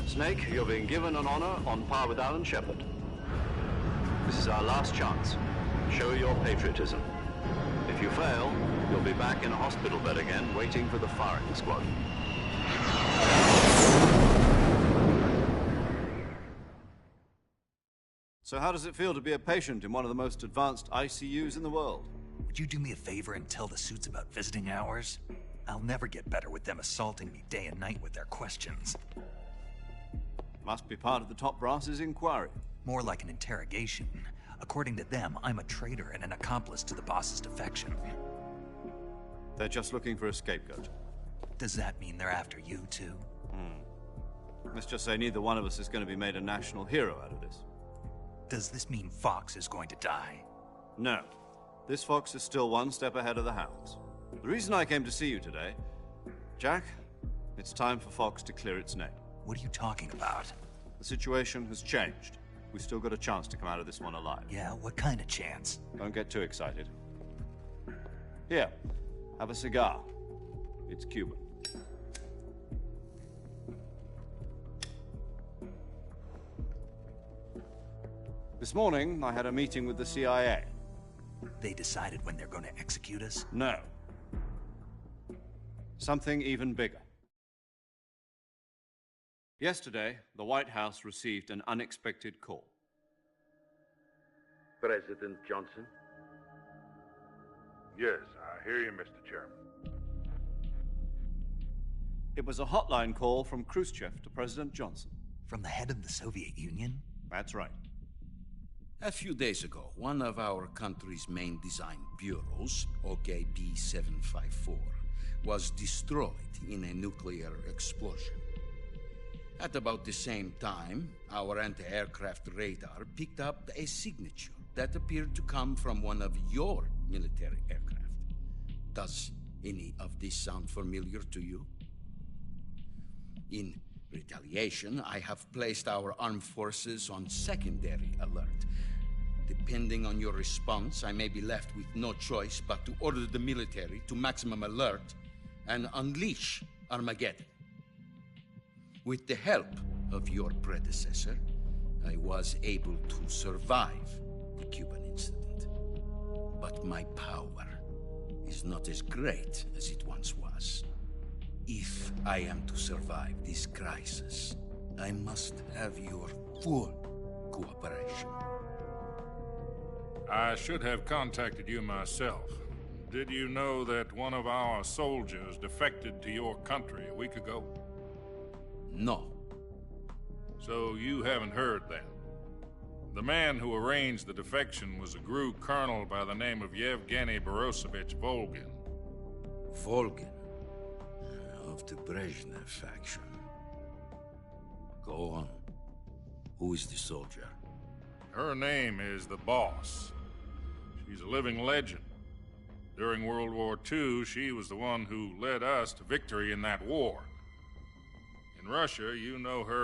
Snake, you're being given an honor on par with Alan Shepard. This is our last chance. Show your patriotism. If you fail, you'll be back in a hospital bed again, waiting for the firing squad. So how does it feel to be a patient in one of the most advanced ICUs in the world? Would you do me a favor and tell the suits about visiting hours? I'll never get better with them assaulting me day and night with their questions. Must be part of the top brass's inquiry. More like an interrogation. According to them, I'm a traitor and an accomplice to the boss's defection. They're just looking for a scapegoat. Does that mean they're after you, too? Let's just say neither one of us is going to be made a national hero out of this. Does this mean Fox is going to die? No. This Fox is still one step ahead of the Hounds. The reason I came to see you today... Jack, it's time for Fox to clear its name. What are you talking about? The situation has changed. We've still got a chance to come out of this one alive. Yeah, what kind of chance? Don't get too excited. Here, have a cigar. It's Cuban. This morning, I had a meeting with the CIA. They decided when they're going to execute us? No. Something even bigger. Yesterday, the White House received an unexpected call. President Johnson? Yes, I hear you, Mr. Chairman. It was a hotline call from Khrushchev to President Johnson. From the head of the Soviet Union? That's right. A few days ago, one of our country's main design bureaus, OKB 754, was destroyed in a nuclear explosion. At about the same time, our anti-aircraft radar picked up a signature that appeared to come from one of your military aircraft. Does any of this sound familiar to you? In retaliation, I have placed our armed forces on secondary alert. Depending on your response, I may be left with no choice but to order the military to maximum alert and unleash Armageddon. With the help of your predecessor, I was able to survive the Cuban incident. But my power is not as great as it once was. If I am to survive this crisis, I must have your full cooperation. I should have contacted you myself. Did you know that one of our soldiers defected to your country a week ago? No. So you haven't heard then? The man who arranged the defection was a GRU colonel by the name of Yevgeny Borosovich Volgin. Volgin? Of the Brezhnev faction. Go on. Who is the soldier? Her name is the Boss. She's a living legend. During World War II, she was the one who led us to victory in that war. In Russia, you know her